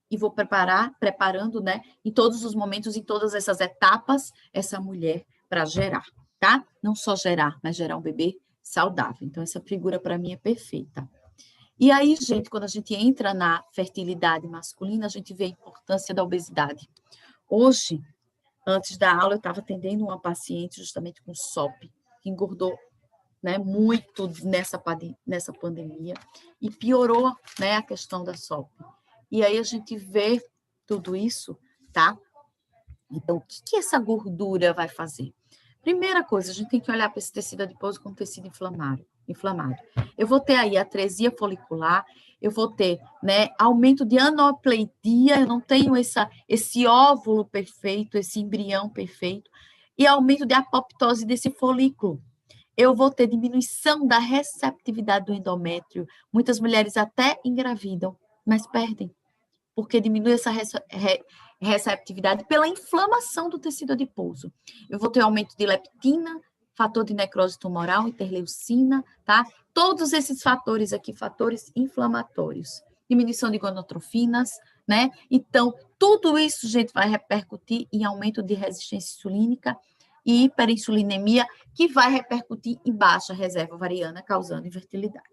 e vou preparando, né, em todos os momentos, em todas essas etapas, essa mulher para gerar, tá? Não só gerar, mas gerar um bebê saudável. Então, essa figura para mim é perfeita. E aí, gente, quando a gente entra na fertilidade masculina, a gente vê a importância da obesidade. Hoje, antes da aula, eu estava atendendo uma paciente justamente com SOP, que engordou, né, muito nessa pandemia e piorou, né, a questão da SOP. E aí a gente vê tudo isso, tá? Então, o que essa gordura vai fazer? Primeira coisa, a gente tem que olhar para esse tecido adiposo como tecido inflamado. Eu vou ter aí atresia folicular, eu vou ter, né, aumento de aneuploidia, eu não tenho esse óvulo perfeito, esse embrião perfeito, e aumento de apoptose desse folículo. Eu vou ter diminuição da receptividade do endométrio. Muitas mulheres até engravidam, mas perdem, porque diminui essa receptividade pela inflamação do tecido adiposo. Eu vou ter aumento de leptina, fator de necrose tumoral, interleucina, tá? Todos esses fatores aqui, fatores inflamatórios. Diminuição de gonotrofinas, né? Então, tudo isso, gente, vai repercutir em aumento de resistência insulínica e hiperinsulinemia, que vai repercutir em baixa reserva ovariana, causando infertilidade.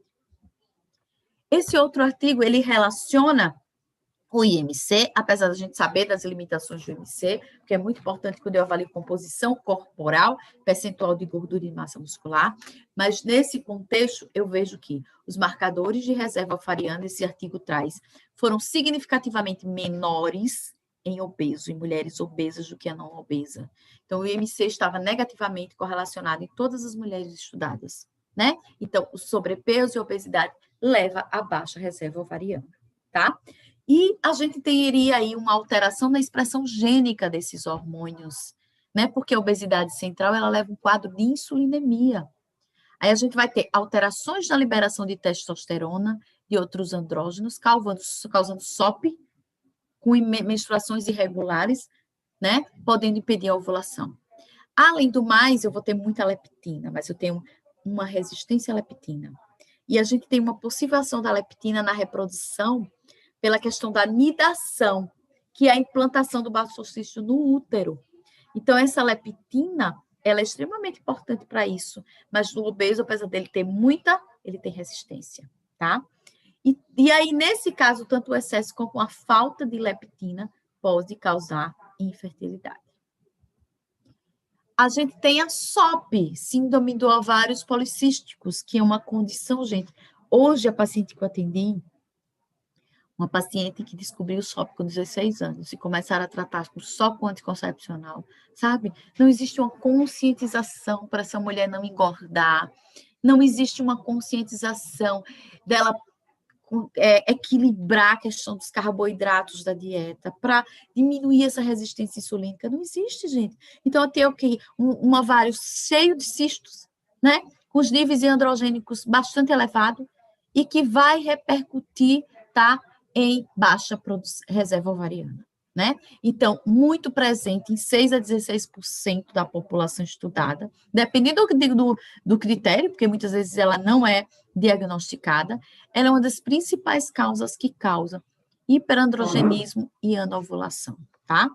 Esse outro artigo, ele relaciona o IMC, apesar da gente saber das limitações do IMC, porque é muito importante quando eu avalio composição corporal, percentual de gordura e massa muscular, mas nesse contexto eu vejo que os marcadores de reserva ovariana, esse artigo traz, foram significativamente menores em obeso, em mulheres obesas do que a não obesa. Então, o IMC estava negativamente correlacionado em todas as mulheres estudadas, né? Então, o sobrepeso e a obesidade leva a baixa reserva ovariana, tá? E a gente teria aí uma alteração na expressão gênica desses hormônios, né? Porque a obesidade central, ela leva um quadro de insulinemia. Aí a gente vai ter alterações na liberação de testosterona e outros andrógenos, causando SOP, com menstruações irregulares, né? Podendo impedir a ovulação. Além do mais, eu vou ter muita leptina, mas eu tenho uma resistência à leptina. E a gente tem uma possível ação da leptina na reprodução pela questão da nidação, que é a implantação do bastocísteo no útero. Então, essa leptina, ela é extremamente importante para isso, mas no obeso, apesar dele ter muita, ele tem resistência, tá? E aí, nesse caso, tanto o excesso como a falta de leptina pode causar infertilidade. A gente tem a SOP, síndrome do ovários policísticos, que é uma condição, gente. Hoje, a paciente que eu atendi, uma paciente que descobriu o SOP com 16 anos e começaram a tratar só com anticoncepcional, sabe? Não existe uma conscientização para essa mulher não engordar, não existe uma conscientização dela equilibrar a questão dos carboidratos da dieta para diminuir essa resistência insulínica. Não existe, gente. Então, eu tenho aqui um ovário cheio de cistos, né? Com os níveis androgênicos bastante elevados e que vai repercutir, tá? Em baixa reserva ovariana, né? Então, muito presente em 6 a 16% da população estudada, dependendo do critério, porque muitas vezes ela não é diagnosticada, ela é uma das principais causas que causa hiperandrogenismo e anovulação, tá?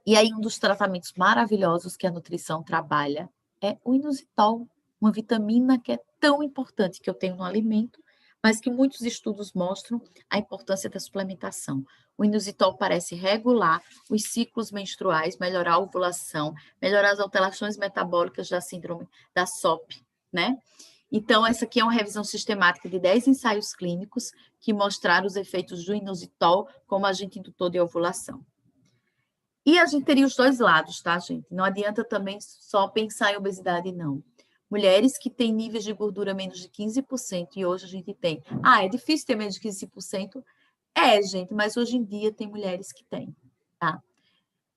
E aí, um dos tratamentos maravilhosos que a nutrição trabalha é o inositol, uma vitamina que é tão importante que eu tenho no alimento, mas que muitos estudos mostram a importância da suplementação. O inositol parece regular os ciclos menstruais, melhorar a ovulação, melhorar as alterações metabólicas da síndrome da SOP, né? Então, essa aqui é uma revisão sistemática de 10 ensaios clínicos que mostraram os efeitos do inositol como agente indutor de ovulação. E a gente teria os dois lados, tá, gente? Não adianta também só pensar em obesidade, não. Mulheres que têm níveis de gordura menos de 15%, e hoje a gente tem. É difícil ter menos de 15%? É, gente, mas hoje em dia tem mulheres que têm, tá?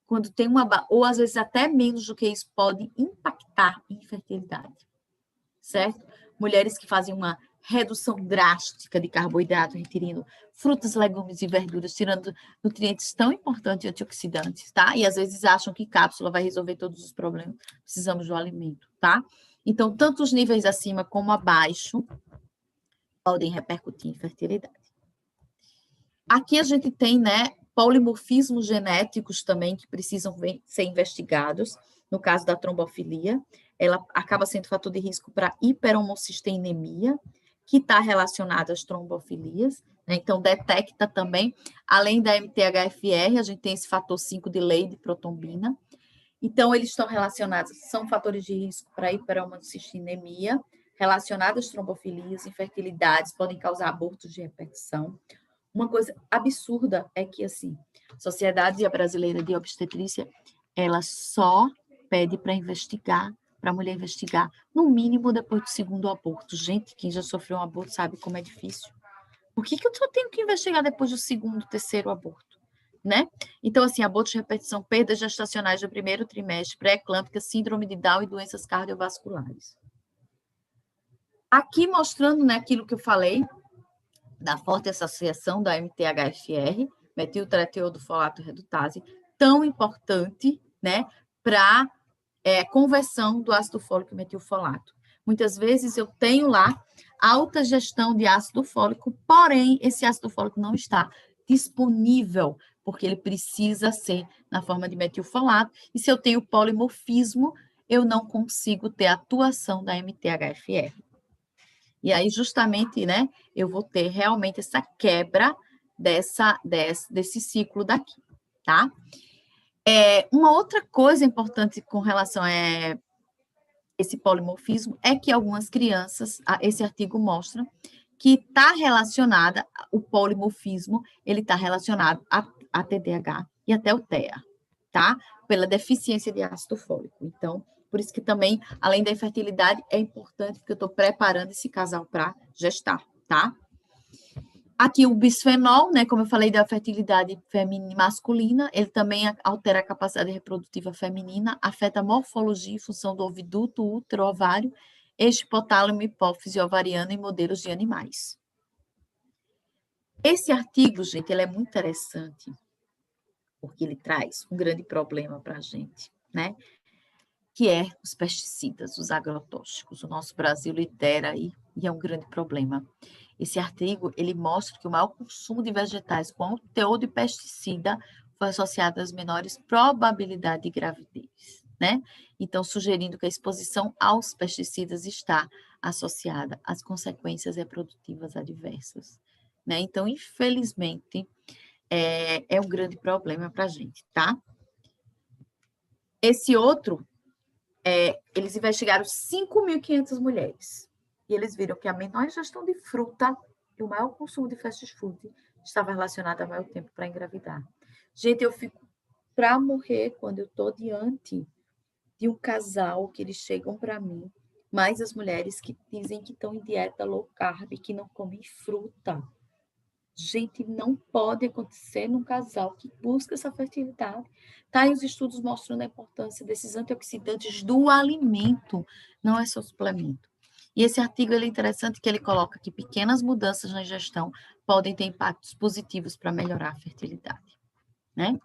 Quando tem ou às vezes até menos do que isso, pode impactar em infertilidade, certo? Mulheres que fazem uma redução drástica de carboidrato, retirindo frutas, legumes e verduras, tirando nutrientes tão importantes e antioxidantes, tá? E às vezes acham que cápsula vai resolver todos os problemas, precisamos do alimento, tá? Então, tanto os níveis acima como abaixo podem repercutir em fertilidade. Aqui a gente tem, né, polimorfismos genéticos também que precisam ser investigados. No caso da trombofilia, ela acaba sendo fator de risco para hiperhomocisteinemia, que está relacionada às trombofilias, né? Então, detecta também, além da MTHFR, a gente tem esse fator 5 de Leydig protombina. Então, eles estão relacionados, são fatores de risco para hiperhomocisteinemia, relacionados às trombofilias, infertilidades, podem causar abortos de repetição. Uma coisa absurda é que, assim, a Sociedade Brasileira de Obstetrícia, ela só pede para investigar, para a mulher investigar, no mínimo depois do segundo aborto. Gente, quem já sofreu um aborto sabe como é difícil. Por que eu só tenho que investigar depois do segundo, terceiro aborto? Né? Então, assim, abortos de repetição, perdas gestacionais do primeiro trimestre, pré-eclâmptica, síndrome de Down e doenças cardiovasculares. Aqui mostrando, né, aquilo que eu falei, da forte associação da MTHFR, metiltretiodofolato redutase, tão importante, né, para conversão do ácido fólico e metilfolato. Muitas vezes eu tenho lá alta gestão de ácido fólico, porém esse ácido fólico não está disponível, porque ele precisa ser na forma de metilfolato, e se eu tenho polimorfismo, eu não consigo ter atuação da MTHFR. E aí, justamente, né, eu vou ter realmente essa quebra desse ciclo daqui, tá? Uma outra coisa importante com relação a esse polimorfismo é que algumas crianças, esse artigo mostra que está relacionada, o polimorfismo, ele está relacionado a TDAH e até o TEA, tá? Pela deficiência de ácido fólico. Então, por isso que também, além da infertilidade, é importante que eu estou preparando esse casal para gestar, tá? Aqui o bisfenol, né, como eu falei da fertilidade feminina e masculina, ele também altera a capacidade reprodutiva feminina, afeta a morfologia e função do oviduto, útero, ovário, eixo hipotálamo, hipófise ovariana em modelos de animais. Esse artigo, gente, ele é muito interessante, porque ele traz um grande problema para a gente, né? Que é os pesticidas, os agrotóxicos. O nosso Brasil lidera aí e é um grande problema. Esse artigo, ele mostra que o maior consumo de vegetais com alto teor de pesticida foi associado às menores probabilidades de gravidez, né? Então, sugerindo que a exposição aos pesticidas está associada às consequências reprodutivas adversas, né? Então, infelizmente, é um grande problema para a gente, tá? Esse outro, eles investigaram 5.500 mulheres. E eles viram que a menor ingestão de fruta e o maior consumo de fast food estava relacionado a maior tempo para engravidar. Gente, eu fico para morrer quando eu estou diante de um casal que eles chegam para mim, mais as mulheres que dizem que estão em dieta low carb, que não comem fruta. Gente, não pode acontecer num casal que busca essa fertilidade. Tá aí os estudos mostrando a importância desses antioxidantes do alimento, não é só suplemento. E esse artigo ele é interessante que ele coloca que pequenas mudanças na ingestão podem ter impactos positivos para melhorar a fertilidade, né?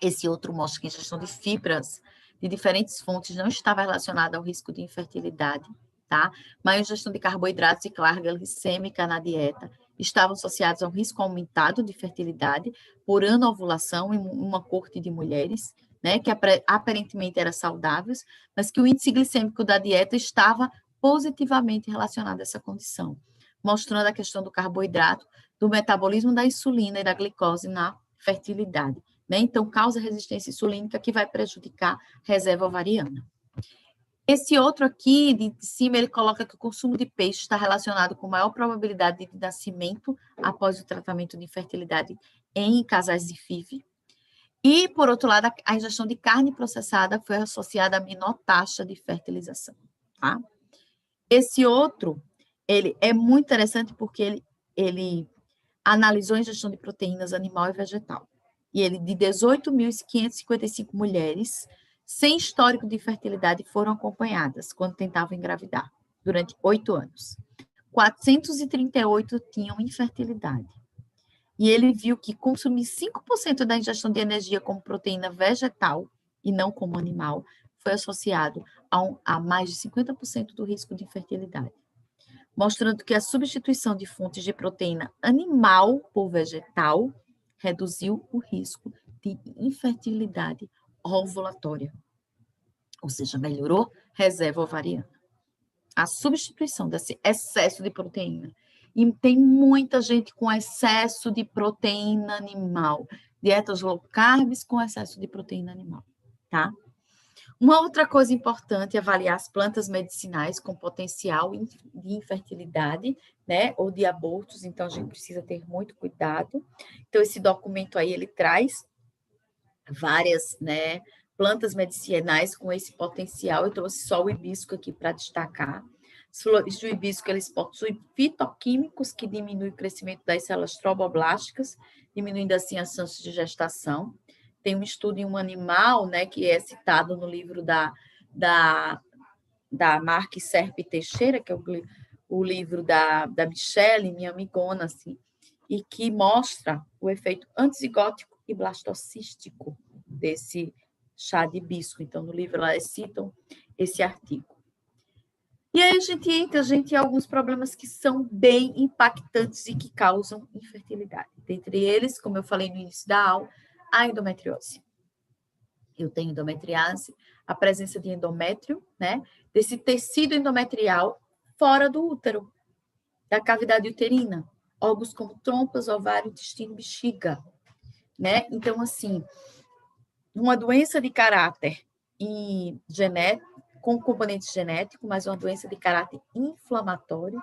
Esse outro mostra que a ingestão de fibras de diferentes fontes não estava relacionada ao risco de infertilidade, tá? Mas a ingestão de carboidratos e carga glicêmica na dieta estavam associados ao risco aumentado de fertilidade por anovulação em uma corte de mulheres, né, que aparentemente eram saudáveis, mas que o índice glicêmico da dieta estava positivamente relacionado a essa condição, mostrando a questão do carboidrato, do metabolismo da insulina e da glicose na fertilidade. Né? Então, causa resistência insulínica que vai prejudicar a reserva ovariana. Esse outro aqui, de cima, ele coloca que o consumo de peixe está relacionado com maior probabilidade de nascimento após o tratamento de infertilidade em casais de FIV. E, por outro lado, a ingestão de carne processada foi associada a menor taxa de fertilização. Tá? Esse outro, ele é muito interessante porque ele analisou a ingestão de proteínas animal e vegetal. E ele, de 18.555 mulheres, sem histórico de fertilidade, foram acompanhadas quando tentavam engravidar, durante 8 anos. 438 tinham infertilidade. E ele viu que consumir 5% da ingestão de energia como proteína vegetal, e não como animal, foi associado a mais de 50% do risco de infertilidade, mostrando que a substituição de fontes de proteína animal por vegetal reduziu o risco de infertilidade ovulatória, ou seja, melhorou reserva ovariana. A substituição desse excesso de proteína. E tem muita gente com excesso de proteína animal, dietas low carb com excesso de proteína animal, tá? Uma outra coisa importante é avaliar as plantas medicinais com potencial de infertilidade, né, ou de abortos, então a gente precisa ter muito cuidado. Então, esse documento aí, ele traz várias, né, plantas medicinais com esse potencial. Eu trouxe só o hibisco aqui para destacar. O hibisco, eles possuem fitoquímicos que diminuem o crescimento das células tromboblásticas, diminuindo assim as chances de gestação. Tem um estudo em um animal, né, que é citado no livro da Marque Serpe Teixeira, que é o livro da Michelle, minha amigona, assim, e que mostra o efeito antizigótico e blastocístico desse chá de hibisco. Então, no livro, elas citam esse artigo. E aí a gente entra, em alguns problemas que são bem impactantes e que causam infertilidade. Dentre eles, como eu falei no início da aula, a endometriose. Eu tenho endometriose, a presença de endométrio, né? Desse tecido endometrial fora do útero, da cavidade uterina, órgãos como trompas, ovário, intestino, bexiga, né? Então, assim, uma doença de caráter genético, com componente genético, mas uma doença de caráter inflamatório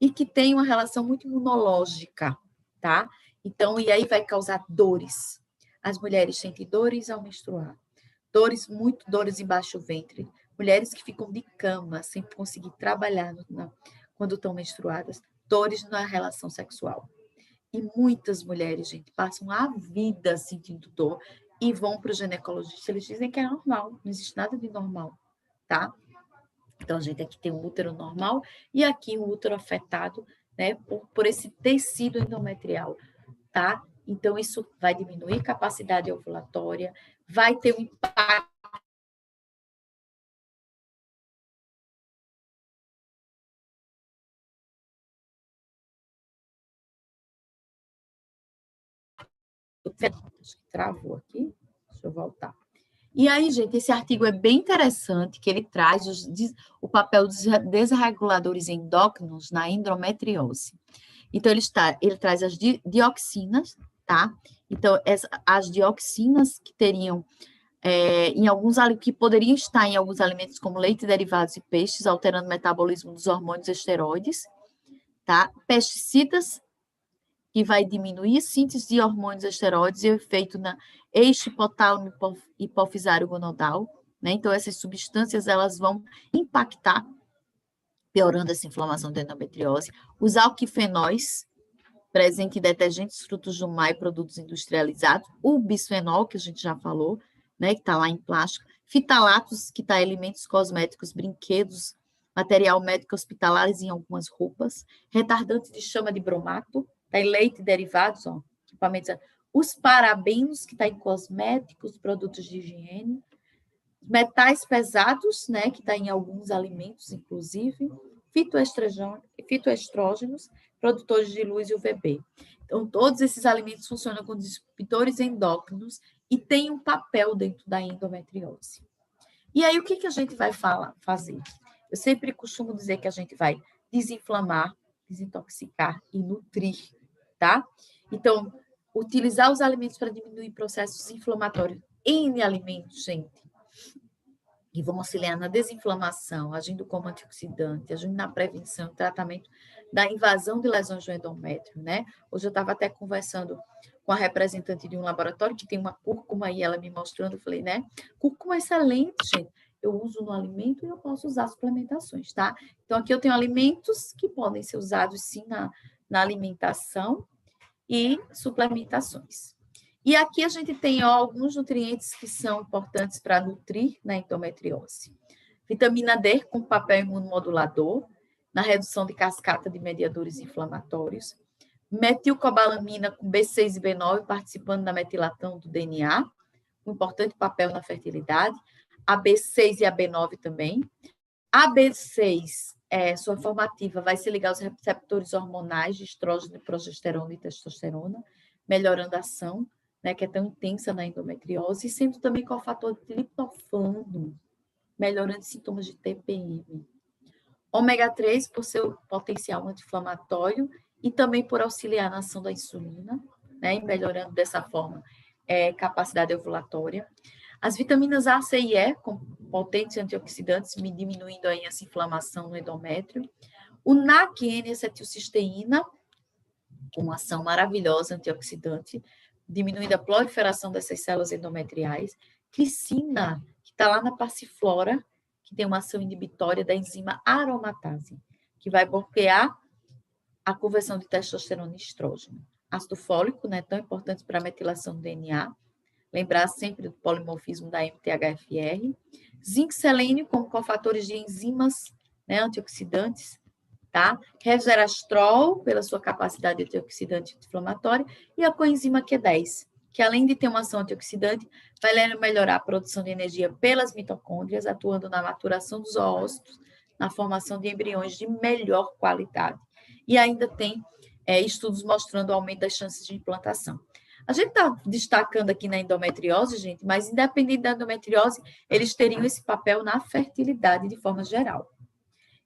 e que tem uma relação muito imunológica, tá? Então, e aí vai causar dores. As mulheres sentem dores ao menstruar, dores embaixo do ventre, mulheres que ficam de cama sem conseguir trabalhar quando estão menstruadas, dores na relação sexual. E muitas mulheres, gente, passam a vida sentindo dor e vão para o ginecologista, eles dizem que é normal, não existe nada de normal, tá? Então, a gente aqui tem um útero normal e aqui um útero afetado, né, por esse tecido endometrial, tá? Então, isso vai diminuir a capacidade ovulatória, vai ter um impacto acho que travou aqui, deixa eu voltar. E aí, gente, esse artigo é bem interessante, que ele traz o papel dos desreguladores endócrinos na endometriose. Então, ele traz as dioxinas, tá? Então, as dioxinas que teriam que poderiam estar em alguns alimentos como leite, derivados e peixes, alterando o metabolismo dos hormônios esteroides, tá? Pesticidas, que vai diminuir a síntese de hormônios esteroides e o efeito na eixo hipotálamo hipofisário gonadal, né? Então, essas substâncias, elas vão impactar, piorando essa inflamação da endometriose. Os alquifenóis, presente em detergentes, frutos do mar e produtos industrializados. O bisfenol, que a gente já falou, né, que está lá em plástico. Fitalatos, que está em alimentos cosméticos, brinquedos, material médico hospitalares em algumas roupas. Retardantes de chama de bromato, está em leite e derivados, ó, equipamentos. Os parabenos, que está em cosméticos, produtos de higiene. Metais pesados, né, que está em alguns alimentos, inclusive. Fitoestrógenos, produtores de luz e UVB. Então, todos esses alimentos funcionam como disruptores endócrinos e têm um papel dentro da endometriose. E aí, o que a gente vai fazer? Eu sempre costumo dizer que a gente vai desinflamar, desintoxicar e nutrir, tá? Então, utilizar os alimentos para diminuir processos inflamatórios em alimentos, gente, e vão auxiliar na desinflamação, agindo como antioxidante, agindo na prevenção e tratamento da invasão de lesões do endométrio, né? Hoje eu estava até conversando com a representante de um laboratório que tem uma cúrcuma e ela me mostrando, eu falei, né? Cúrcuma é excelente, gente. Eu uso no alimento e eu posso usar suplementações, tá? Então, aqui eu tenho alimentos que podem ser usados, sim, na alimentação e suplementações. E aqui a gente tem alguns nutrientes que são importantes para nutrir na endometriose. Vitamina D, com papel imunomodulador, na redução de cascata de mediadores inflamatórios. Metilcobalamina com B6 e B9, participando da metilação do DNA, um importante papel na fertilidade. A B6 e a B9 também. A B6, sua formativa, vai se ligar aos receptores hormonais de estrógeno, progesterona e testosterona, melhorando a ação, né, que é tão intensa na endometriose, e sendo também cofator de triptofano, melhorando sintomas de TPM. Ômega 3, por seu potencial anti-inflamatório, e também por auxiliar na ação da insulina, né, e melhorando dessa forma capacidade ovulatória. As vitaminas A, C e E, com potentes antioxidantes, diminuindo aí essa inflamação no endométrio. O NAC, N-acetilcisteína, com ação maravilhosa antioxidante, diminuindo a proliferação dessas células endometriais. Glicina, que está lá na passiflora, que tem uma ação inibitória da enzima aromatase, que vai bloquear a conversão de testosterona e estrógeno. Ácido fólico, né, tão importante para a metilação do DNA. Lembrar sempre do polimorfismo da MTHFR. Zinco e selênio como cofatores de enzimas, né, antioxidantes, tá? Resveratrol, pela sua capacidade antioxidante e inflamatória, e a coenzima Q10, que além de ter uma ação antioxidante, vai melhorar a produção de energia pelas mitocôndrias, atuando na maturação dos óvulos, na formação de embriões de melhor qualidade. E ainda tem estudos mostrando o aumento das chances de implantação. A gente está destacando aqui na endometriose, gente, mas independente da endometriose, eles teriam esse papel na fertilidade de forma geral.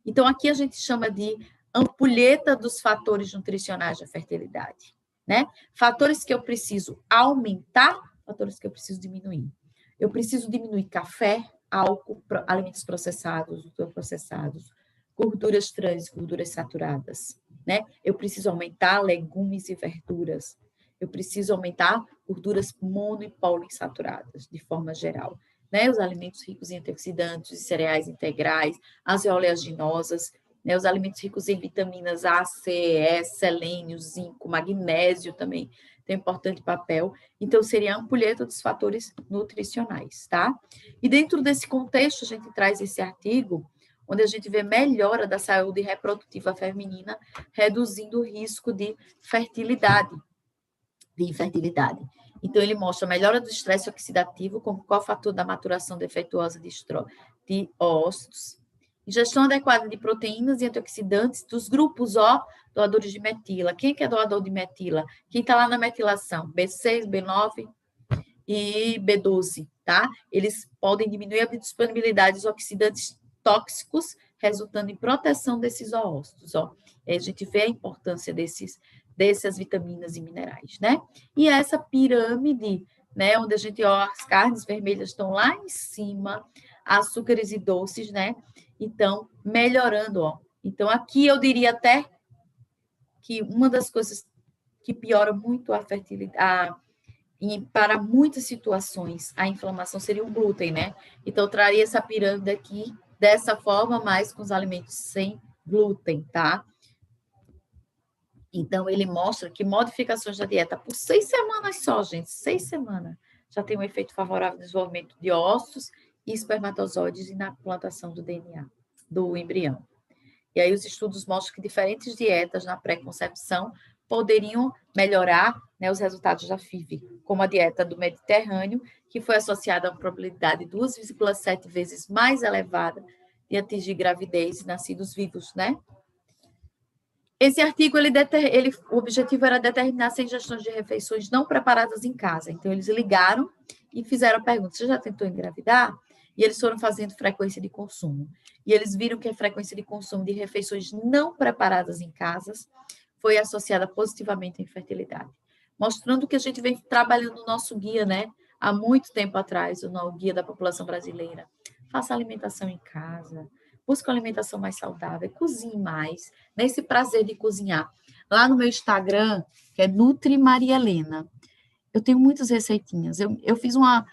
Então, aqui a gente chama de ampulheta dos fatores nutricionais da fertilidade, né? Fatores que eu preciso aumentar, fatores que eu preciso diminuir. Eu preciso diminuir café, álcool, alimentos processados, ultraprocessados, gorduras trans, gorduras saturadas, né? Eu preciso aumentar legumes e verduras. Eu preciso aumentar gorduras mono e poliinsaturadas, de forma geral. Né, os alimentos ricos em antioxidantes, cereais integrais, as oleaginosas, né, os alimentos ricos em vitaminas A, C, E, selênio, zinco, magnésio também tem um importante papel. Então, seria a ampulheta dos fatores nutricionais, tá? E dentro desse contexto, a gente traz esse artigo, onde a gente vê melhora da saúde reprodutiva feminina, reduzindo o risco de infertilidade. Então, ele mostra a melhora do estresse oxidativo como cofator da maturação defeituosa de ócitos, ingestão adequada de proteínas e antioxidantes dos grupos O, doadores de metila. Quem que é doador de metila? Quem está lá na metilação? B6, B9 e B12, tá? Eles podem diminuir a disponibilidade dos oxidantes tóxicos, resultando em proteção desses ócitos, ó. A gente vê a importância dessas vitaminas e minerais, né? E essa pirâmide, né, onde a gente, ó, as carnes vermelhas estão lá em cima, açúcares e doces, né? Então, melhorando, ó. Então, aqui eu diria até que uma das coisas que piora muito a fertilidade, para muitas situações, a inflamação seria o glúten, né? Então, eu traria essa pirâmide aqui dessa forma, mas com os alimentos sem glúten, tá? Então, ele mostra que modificações da dieta por 6 semanas só, gente, 6 semanas, já tem um efeito favorável no desenvolvimento de ossos e espermatozoides e na plantação do DNA, do embrião. E aí os estudos mostram que diferentes dietas na pré-concepção poderiam melhorar, né, os resultados da FIV, como a dieta do Mediterrâneo, que foi associada a uma probabilidade 2,7 vezes mais elevada de atingir gravidez e nascidos vivos, né? Esse artigo, o objetivo era determinar se ingestões de refeições não preparadas em casa. Então, eles ligaram e fizeram a pergunta, você já tentou engravidar? E eles foram fazendo frequência de consumo. E eles viram que a frequência de consumo de refeições não preparadas em casas foi associada positivamente à infertilidade. Mostrando que a gente vem trabalhando no nosso guia, né? Há muito tempo atrás, o guia da população brasileira. Faça alimentação em casa, busque uma alimentação mais saudável, cozinhe mais, nesse prazer de cozinhar. Lá no meu Instagram, que é Nutri Maria Helena, eu tenho muitas receitinhas. Eu fiz uma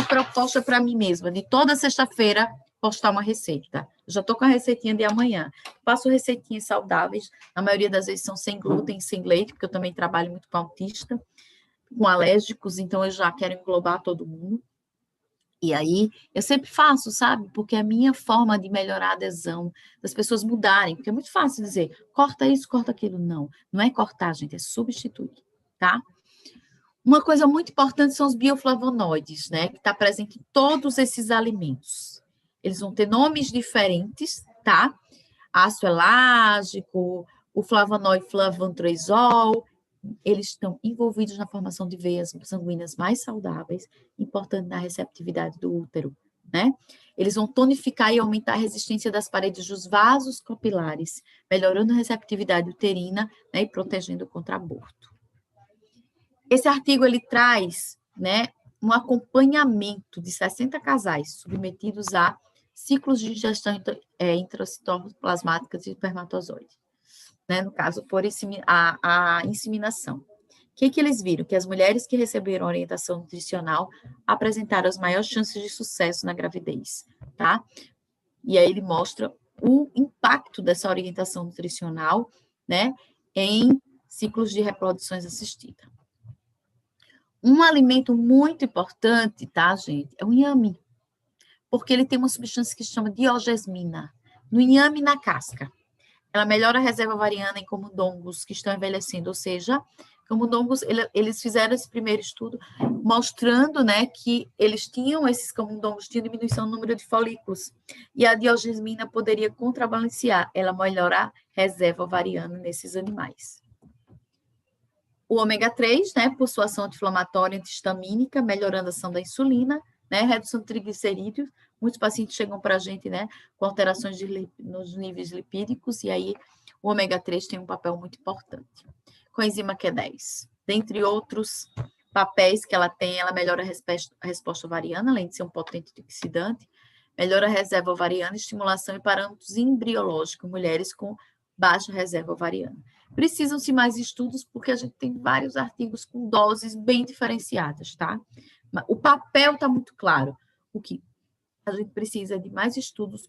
proposta para mim mesma, de toda sexta-feira postar uma receita. Eu já estou com a receitinha de amanhã. Faço receitinhas saudáveis, na maioria das vezes são sem glúten, sem leite, porque eu também trabalho muito com autista, com alérgicos, então eu já quero englobar todo mundo. E aí, eu sempre faço, sabe? Porque é a minha forma de melhorar a adesão, das pessoas mudarem, porque é muito fácil dizer, corta isso, corta aquilo. Não, não é cortar, gente, é substituir, tá? Uma coisa muito importante são os bioflavonoides, né? Que está presente em todos esses alimentos. Eles vão ter nomes diferentes, tá? Ácido elágico, o flavonoide flavantresol, eles estão envolvidos na formação de veias sanguíneas mais saudáveis, importante na receptividade do útero, né? Eles vão tonificar e aumentar a resistência das paredes dos vasos capilares, melhorando a receptividade uterina, né, e protegendo contra aborto. Esse artigo, ele traz, né, um acompanhamento de 60 casais submetidos a ciclos de ingestão intracitoplasmática de espermatozoide, né, no caso, por a inseminação. O que eles viram? Que as mulheres que receberam orientação nutricional apresentaram as maiores chances de sucesso na gravidez, tá? E aí ele mostra o impacto dessa orientação nutricional, né, em ciclos de reproduções assistida. Um alimento muito importante, tá, gente, é o inhame, porque ele tem uma substância que se chama diogesmina, no inhame e na casca. Ela melhora a reserva ovariana em camundongos que estão envelhecendo, ou seja, camundongos, eles fizeram esse primeiro estudo mostrando, né, que esses camundongos tinham diminuição no número de folículos, e a diogesmina poderia contrabalancear, ela melhorar a reserva ovariana nesses animais. O ômega 3, né, por sua ação anti-inflamatória, antihistamínica, melhorando a ação da insulina, né, redução de triglicerídeos. Muitos pacientes chegam para a gente, né, com alterações nos níveis lipídicos, e aí o ômega 3 tem um papel muito importante. Coenzima Q10, dentre outros papéis que ela tem, ela melhora a resposta ovariana, além de ser um potente antioxidante, melhora a reserva ovariana, estimulação e parâmetros embriológicos, mulheres com baixa reserva ovariana. Precisam-se mais estudos, porque a gente tem vários artigos com doses bem diferenciadas, tá? O papel está muito claro. O que a gente precisa de mais estudos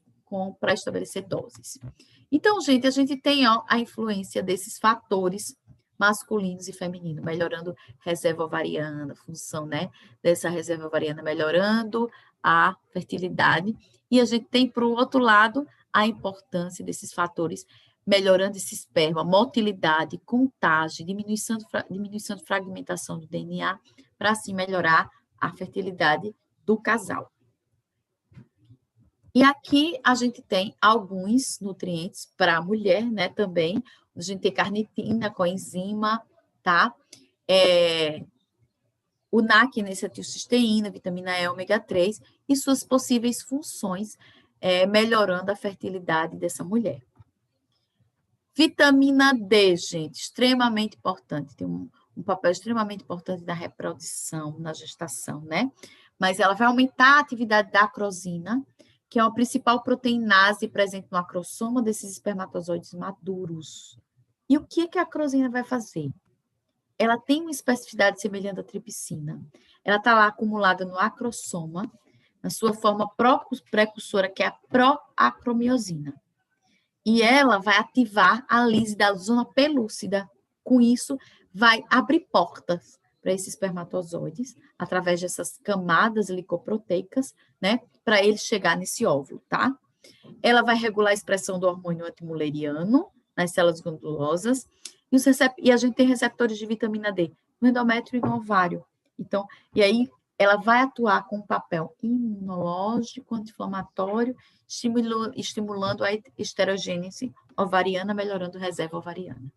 para estabelecer doses. Então, gente, a gente tem a influência desses fatores masculinos e femininos, melhorando reserva ovariana, função, né, dessa reserva ovariana, melhorando a fertilidade. E a gente tem, por outro lado, a importância desses fatores melhorando esse esperma, motilidade, contagem, diminuição de fragmentação do DNA, para assim melhorar a fertilidade do casal. E aqui a gente tem alguns nutrientes para a mulher, né, também. A gente tem carnitina, coenzima, tá? O NAC, N-acetilcisteína, vitamina E, ômega 3, e suas possíveis funções, melhorando a fertilidade dessa mulher. Vitamina D, gente, extremamente importante. Tem um papel extremamente importante na reprodução, na gestação, né? Mas ela vai aumentar a atividade da acrosina, que é a principal proteinase presente no acrossoma desses espermatozoides maduros. E o que a acrosina vai fazer? Ela tem uma especificidade semelhante à tripsina. Ela está lá acumulada no acrossoma, na sua forma precursora, que é a proacromiosina. E ela vai ativar a lise da zona pelúcida. Com isso, vai abrir portas para esses espermatozoides, através dessas camadas licoproteicas, né, para ele chegar nesse óvulo, tá? Ela vai regular a expressão do hormônio antimuleriano nas células glandulosas, e a gente tem receptores de vitamina D no endométrio e no ovário. Então, e aí ela vai atuar com um papel imunológico, anti-inflamatório, estimulando a esterogênese ovariana, melhorando a reserva ovariana.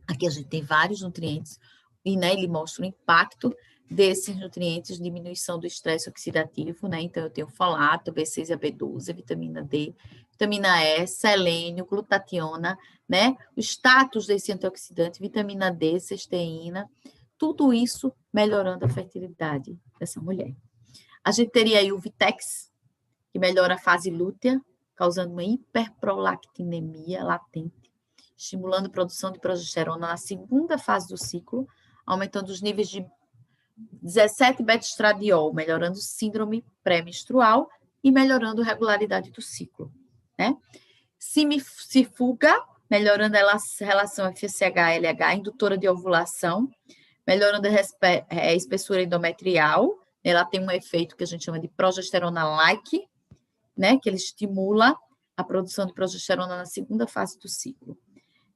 Aqui a gente tem vários nutrientes, e né, ele mostra o impacto desses nutrientes, diminuição do estresse oxidativo, né? Então, eu tenho folato, B6 e B12, vitamina D, vitamina E, selênio, glutationa, né? O status desse antioxidante, vitamina D, cisteína, tudo isso melhorando a fertilidade dessa mulher. A gente teria aí o Vitex, que melhora a fase lútea, causando uma hiperprolactinemia latente, estimulando a produção de progesterona na segunda fase do ciclo, aumentando os níveis de 17-beta-estradiol, melhorando síndrome pré-menstrual e melhorando a regularidade do ciclo, né? Cifuga, melhorando a relação FSH-LH, indutora de ovulação, melhorando a espessura endometrial. Ela tem um efeito que a gente chama de progesterona-like, né? Que ele estimula a produção de progesterona na segunda fase do ciclo.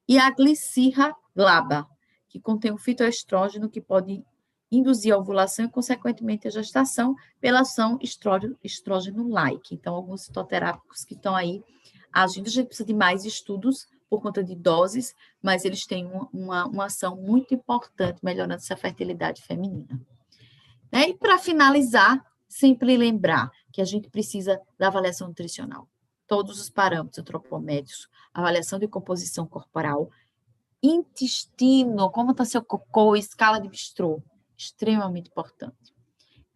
E a glicirra glaba, que contém um fitoestrógeno que pode induzir a ovulação e, consequentemente, a gestação pela ação estrógeno-like. Então, alguns citoterápicos que estão aí agindo, a gente precisa de mais estudos por conta de doses, mas eles têm uma ação muito importante, melhorando essa fertilidade feminina. Né? E, para finalizar, sempre lembrar que a gente precisa da avaliação nutricional. Todos os parâmetros antropométricos, avaliação de composição corporal, intestino, como está seu cocô, escala de Bistrot, extremamente importante.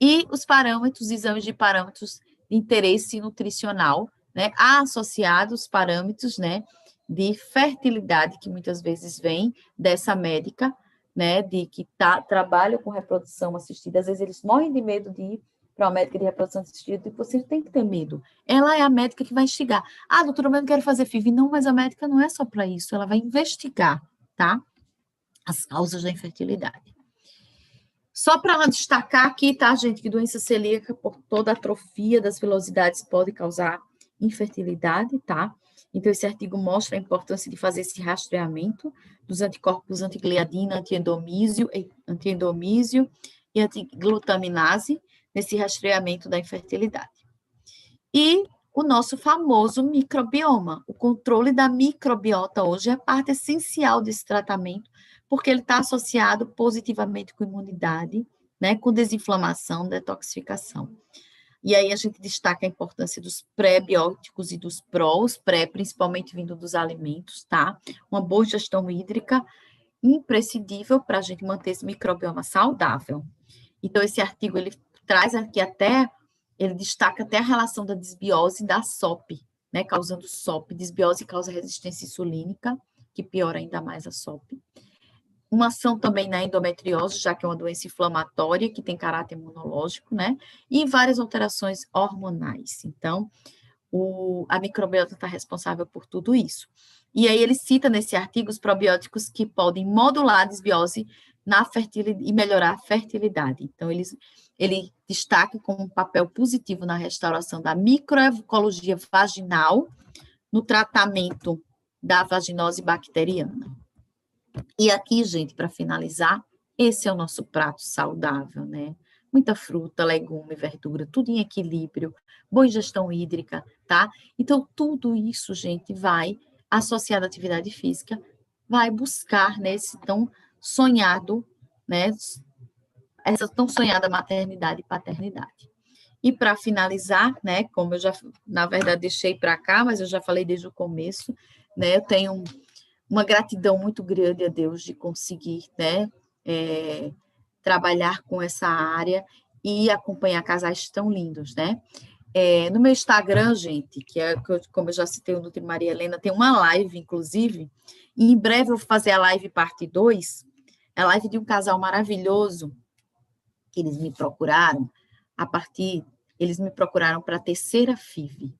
E os parâmetros, exames de parâmetros de interesse nutricional, né, associados parâmetros, né, de fertilidade, que muitas vezes vem dessa médica, né, de que trabalha com reprodução assistida. Às vezes eles morrem de medo de ir para uma médica de reprodução assistida, e você tem que ter medo. Ela é a médica que vai investigar. Ah, doutora, eu não quero fazer FIV. Não, mas a médica não é só para isso, ela vai investigar, tá? As causas da infertilidade. Só para destacar aqui, tá, gente, que doença celíaca, por toda a atrofia das velocidades, pode causar infertilidade, tá? Então, esse artigo mostra a importância de fazer esse rastreamento dos anticorpos antigliadina, antiendomísio e antiglutaminase, nesse rastreamento da infertilidade. E o nosso famoso microbioma. O controle da microbiota hoje é parte essencial desse tratamento, porque ele está associado positivamente com imunidade, né, com desinflamação, detoxificação. E aí a gente destaca a importância dos pré-bióticos e dos pró, os pré, principalmente vindo dos alimentos, tá? Uma boa gestão hídrica, imprescindível para a gente manter esse microbioma saudável. Então, esse artigo, ele traz aqui ele destaca até a relação da desbiose e da SOP, né, causando SOP. Desbiose causa resistência insulínica, que piora ainda mais a SOP. Uma ação também na endometriose, já que é uma doença inflamatória, que tem caráter imunológico, né, e várias alterações hormonais. Então, a microbiota está responsável por tudo isso. E aí ele cita nesse artigo os probióticos que podem modular a desbiose na fertilidade e melhorar a fertilidade. Então, ele destaca como um papel positivo na restauração da microecologia vaginal no tratamento da vaginose bacteriana. E aqui, gente, para finalizar, esse é o nosso prato saudável, né? Muita fruta, legume, verdura, tudo em equilíbrio, boa ingestão hídrica, tá? Então, tudo isso, gente, vai, associado à atividade física, vai buscar, né, esse tão sonhado, né, essa tão sonhada maternidade e paternidade. E para finalizar, né, como eu já, na verdade, deixei para cá, mas eu já falei desde o começo, né? Eu tenho uma gratidão muito grande a Deus de conseguir, né, trabalhar com essa área e acompanhar casais tão lindos, né? No meu Instagram, gente, como eu já citei o Nutri Maria Helena, tem uma live, inclusive, e em breve eu vou fazer a live parte 2, a live de um casal maravilhoso, que eles me procuraram, eles me procuraram para a terceira FIV.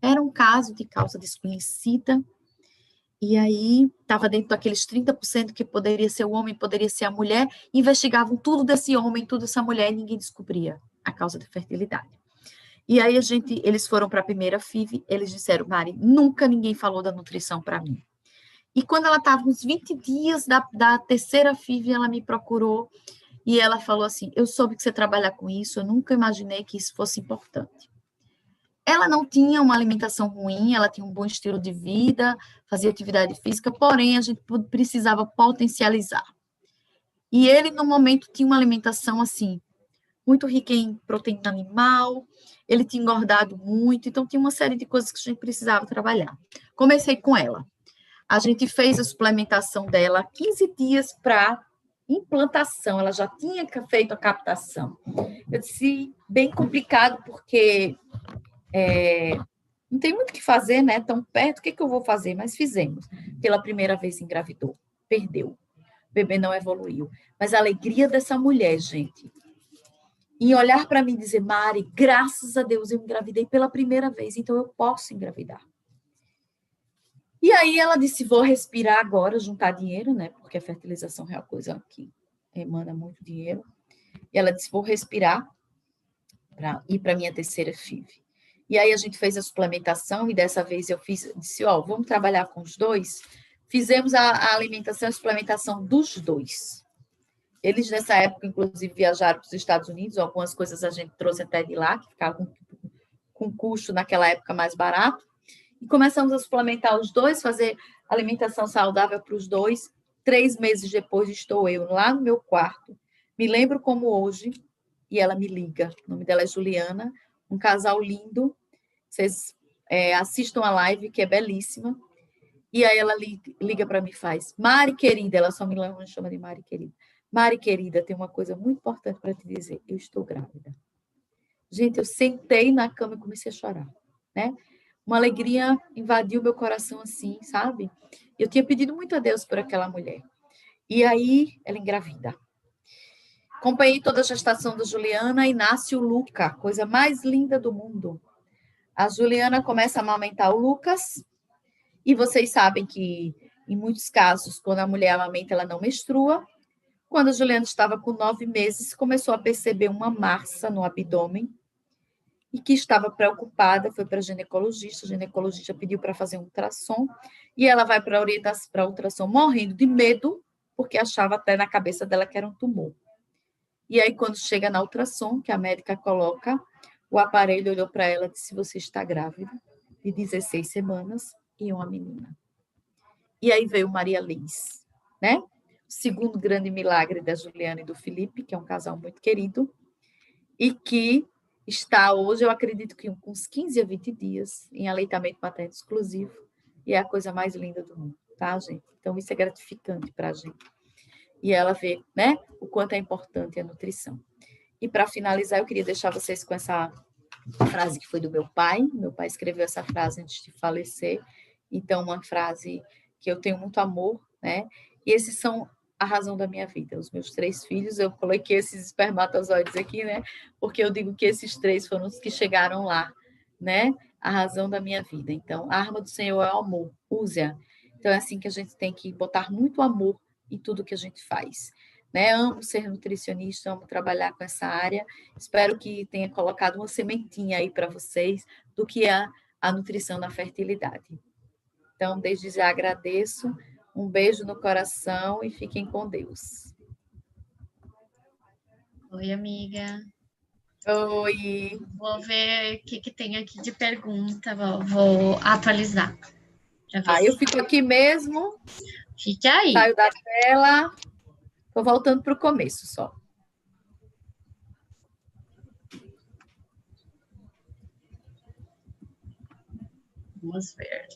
Era um caso de causa desconhecida, e aí estava dentro daqueles 30% que poderia ser o homem, poderia ser a mulher, investigavam tudo desse homem, tudo dessa mulher, e ninguém descobria a causa da fertilidade. E aí eles foram para a primeira FIV, eles disseram, Mari, nunca ninguém falou da nutrição para mim. E quando ela estava uns 20 dias da terceira FIV, ela me procurou e ela falou assim, eu soube que você trabalha com isso, eu nunca imaginei que isso fosse importante. Ela não tinha uma alimentação ruim, ela tinha um bom estilo de vida, fazia atividade física, porém a gente precisava potencializar. E ele, no momento, tinha uma alimentação assim, muito rica em proteína animal, ele tinha engordado muito, então tinha uma série de coisas que a gente precisava trabalhar. Comecei com ela. A gente fez a suplementação dela 15 dias para implantação, ela já tinha feito a captação. Eu disse, bem complicado, porque não tem muito o que fazer, né? Tão perto, o que eu vou fazer? Mas fizemos. Pela primeira vez engravidou, perdeu. O bebê não evoluiu. Mas a alegria dessa mulher, gente, e olhar para mim e dizer, Mari, graças a Deus eu engravidei pela primeira vez, então eu posso engravidar. E aí ela disse, vou respirar agora, juntar dinheiro, né? Porque a fertilização é uma coisa que emana muito dinheiro. E ela disse, vou respirar para ir para a minha terceira FIV. E aí a gente fez a suplementação e dessa vez eu disse, vamos trabalhar com os dois. Fizemos a alimentação e a suplementação dos dois. Eles, nessa época, inclusive, viajaram para os Estados Unidos, algumas coisas a gente trouxe até de lá, que ficava com custo naquela época mais barato. E começamos a suplementar os dois, fazer alimentação saudável para os dois. 3 meses depois, estou eu lá no meu quarto. Me lembro como hoje, e ela me liga. O nome dela é Juliana, um casal lindo. Vocês assistam a live, que é belíssima. E aí ela liga para mim e faz, Mari, querida, ela só me chama de Mari, querida. Mari, querida, tem uma coisa muito importante para te dizer. Eu estou grávida. Gente, eu sentei na cama e comecei a chorar, né? Uma alegria invadiu meu coração assim, sabe? Eu tinha pedido muito a Deus por aquela mulher. E aí, ela engravida. Acompanhei toda a gestação da Juliana e nasce o Luca, coisa mais linda do mundo. A Juliana começa a amamentar o Lucas, e vocês sabem que, em muitos casos, quando a mulher amamenta, ela não menstrua. Quando a Juliana estava com 9 meses, começou a perceber uma massa no abdômen e que estava preocupada, foi para a ginecologista pediu para fazer um ultrassom, e ela vai para a ultrassom morrendo de medo, porque achava até na cabeça dela que era um tumor. E aí, quando chega na ultrassom, que a médica coloca, o aparelho olhou para ela e disse, você está grávida, de 16 semanas, e uma menina. E aí veio Maria Liz, né? O segundo grande milagre da Juliana e do Felipe, que é um casal muito querido, e que está hoje, eu acredito que com uns 15 a 20 dias, em aleitamento materno exclusivo, e é a coisa mais linda do mundo, tá, gente? Então, isso é gratificante para a gente. E ela vê, né, o quanto é importante a nutrição. E, para finalizar, eu queria deixar vocês com essa frase que foi do meu pai. Meu pai escreveu essa frase antes de falecer. Então, uma frase que eu tenho muito amor, né? E esses são a razão da minha vida. Os meus 3 filhos, eu coloquei esses espermatozoides aqui, né? Porque eu digo que esses 3 foram os que chegaram lá, né? A razão da minha vida. Então, a arma do Senhor é o amor. Use-a. Então, é assim que a gente tem que botar muito amor em tudo que a gente faz. Né? Amo ser nutricionista, amo trabalhar com essa área. Espero que tenha colocado uma sementinha aí para vocês do que é a nutrição na fertilidade. Então, desde já agradeço, um beijo no coração e fiquem com Deus. Oi, amiga. Oi. Vou ver o que tem aqui de pergunta, vou atualizar. Eu fico aqui mesmo. Fique aí. Saio da tela. Estou voltando para o começo só. Vamos ver.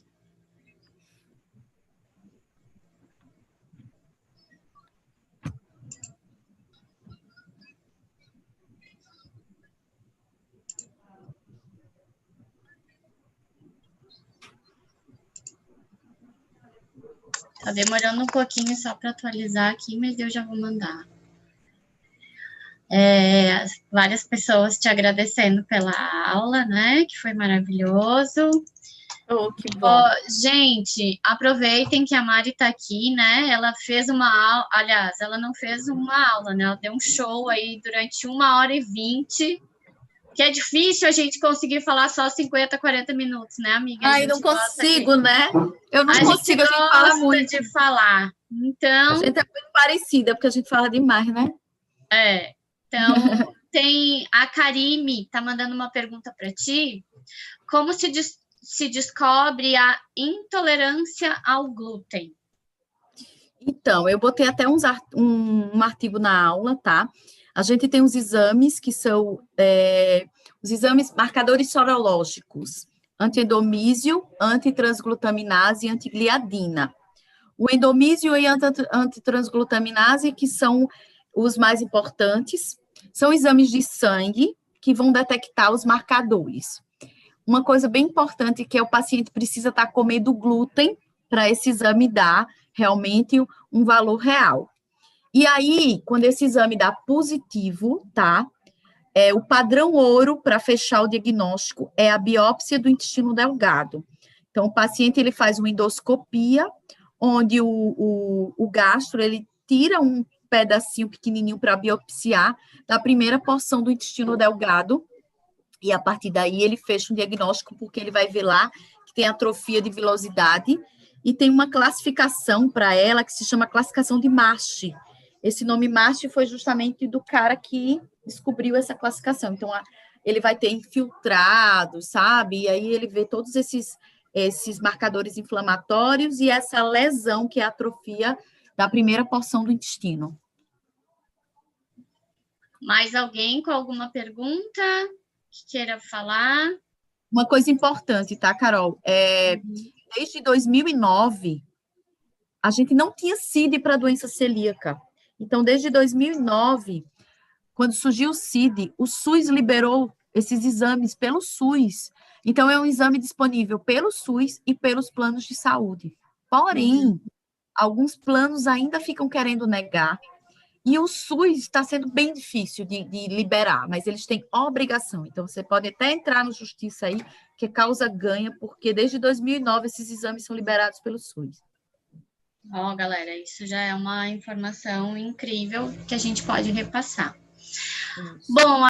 Tá demorando um pouquinho só para atualizar aqui, mas eu já vou mandar. Várias pessoas te agradecendo pela aula, né? Que foi maravilhoso. Oh, que bom. Gente, aproveitem que a Mari está aqui, né? Ela fez uma aula, aliás, ela não fez uma aula, né? Ela deu um show aí durante 1h20, que é difícil a gente conseguir falar só 50, 40 minutos, né, amiga? Ai, não consigo, né? Eu não consigo, a gente fala muito. De falar. Então, a gente é muito parecida, porque a gente fala demais, né? Então, tem a Karime, tá mandando uma pergunta para ti. Como se descobre a intolerância ao glúten? Então, eu botei até um artigo na aula, tá? A gente tem os exames que são os exames marcadores sorológicos, antiendomísio, antitransglutaminase e antigliadina. O endomísio e a antitransglutaminase, que são os mais importantes, são exames de sangue que vão detectar os marcadores. Uma coisa bem importante que é o paciente precisa estar comendo glúten para esse exame dar realmente um valor real. E aí, quando esse exame dá positivo, tá? O padrão ouro para fechar o diagnóstico é a biópsia do intestino delgado. Então, o paciente ele faz uma endoscopia, onde o gastro ele tira um pedacinho pequenininho para biopsiar da primeira porção do intestino delgado, e a partir daí ele fecha um diagnóstico, porque ele vai ver lá que tem atrofia de vilosidade, e tem uma classificação para ela que se chama classificação de Marsh. Esse nome Marsh foi justamente do cara que descobriu essa classificação. Então, ele vai ter infiltrados, sabe? E aí ele vê todos esses marcadores inflamatórios e essa lesão, que é a atrofia da primeira porção do intestino. Mais alguém com alguma pergunta que queira falar? Uma coisa importante, tá, Carol? Desde 2009, a gente não tinha CID para doença celíaca. Então, desde 2009, quando surgiu o CID, o SUS liberou esses exames pelo SUS. Então, é um exame disponível pelo SUS e pelos planos de saúde. Porém, alguns planos ainda ficam querendo negar, e o SUS está sendo bem difícil de liberar, mas eles têm obrigação. Então, você pode até entrar no Justiça aí, que é causa ganha, porque desde 2009 esses exames são liberados pelo SUS. Galera, isso já é uma informação incrível que a gente pode repassar. Isso. Bom,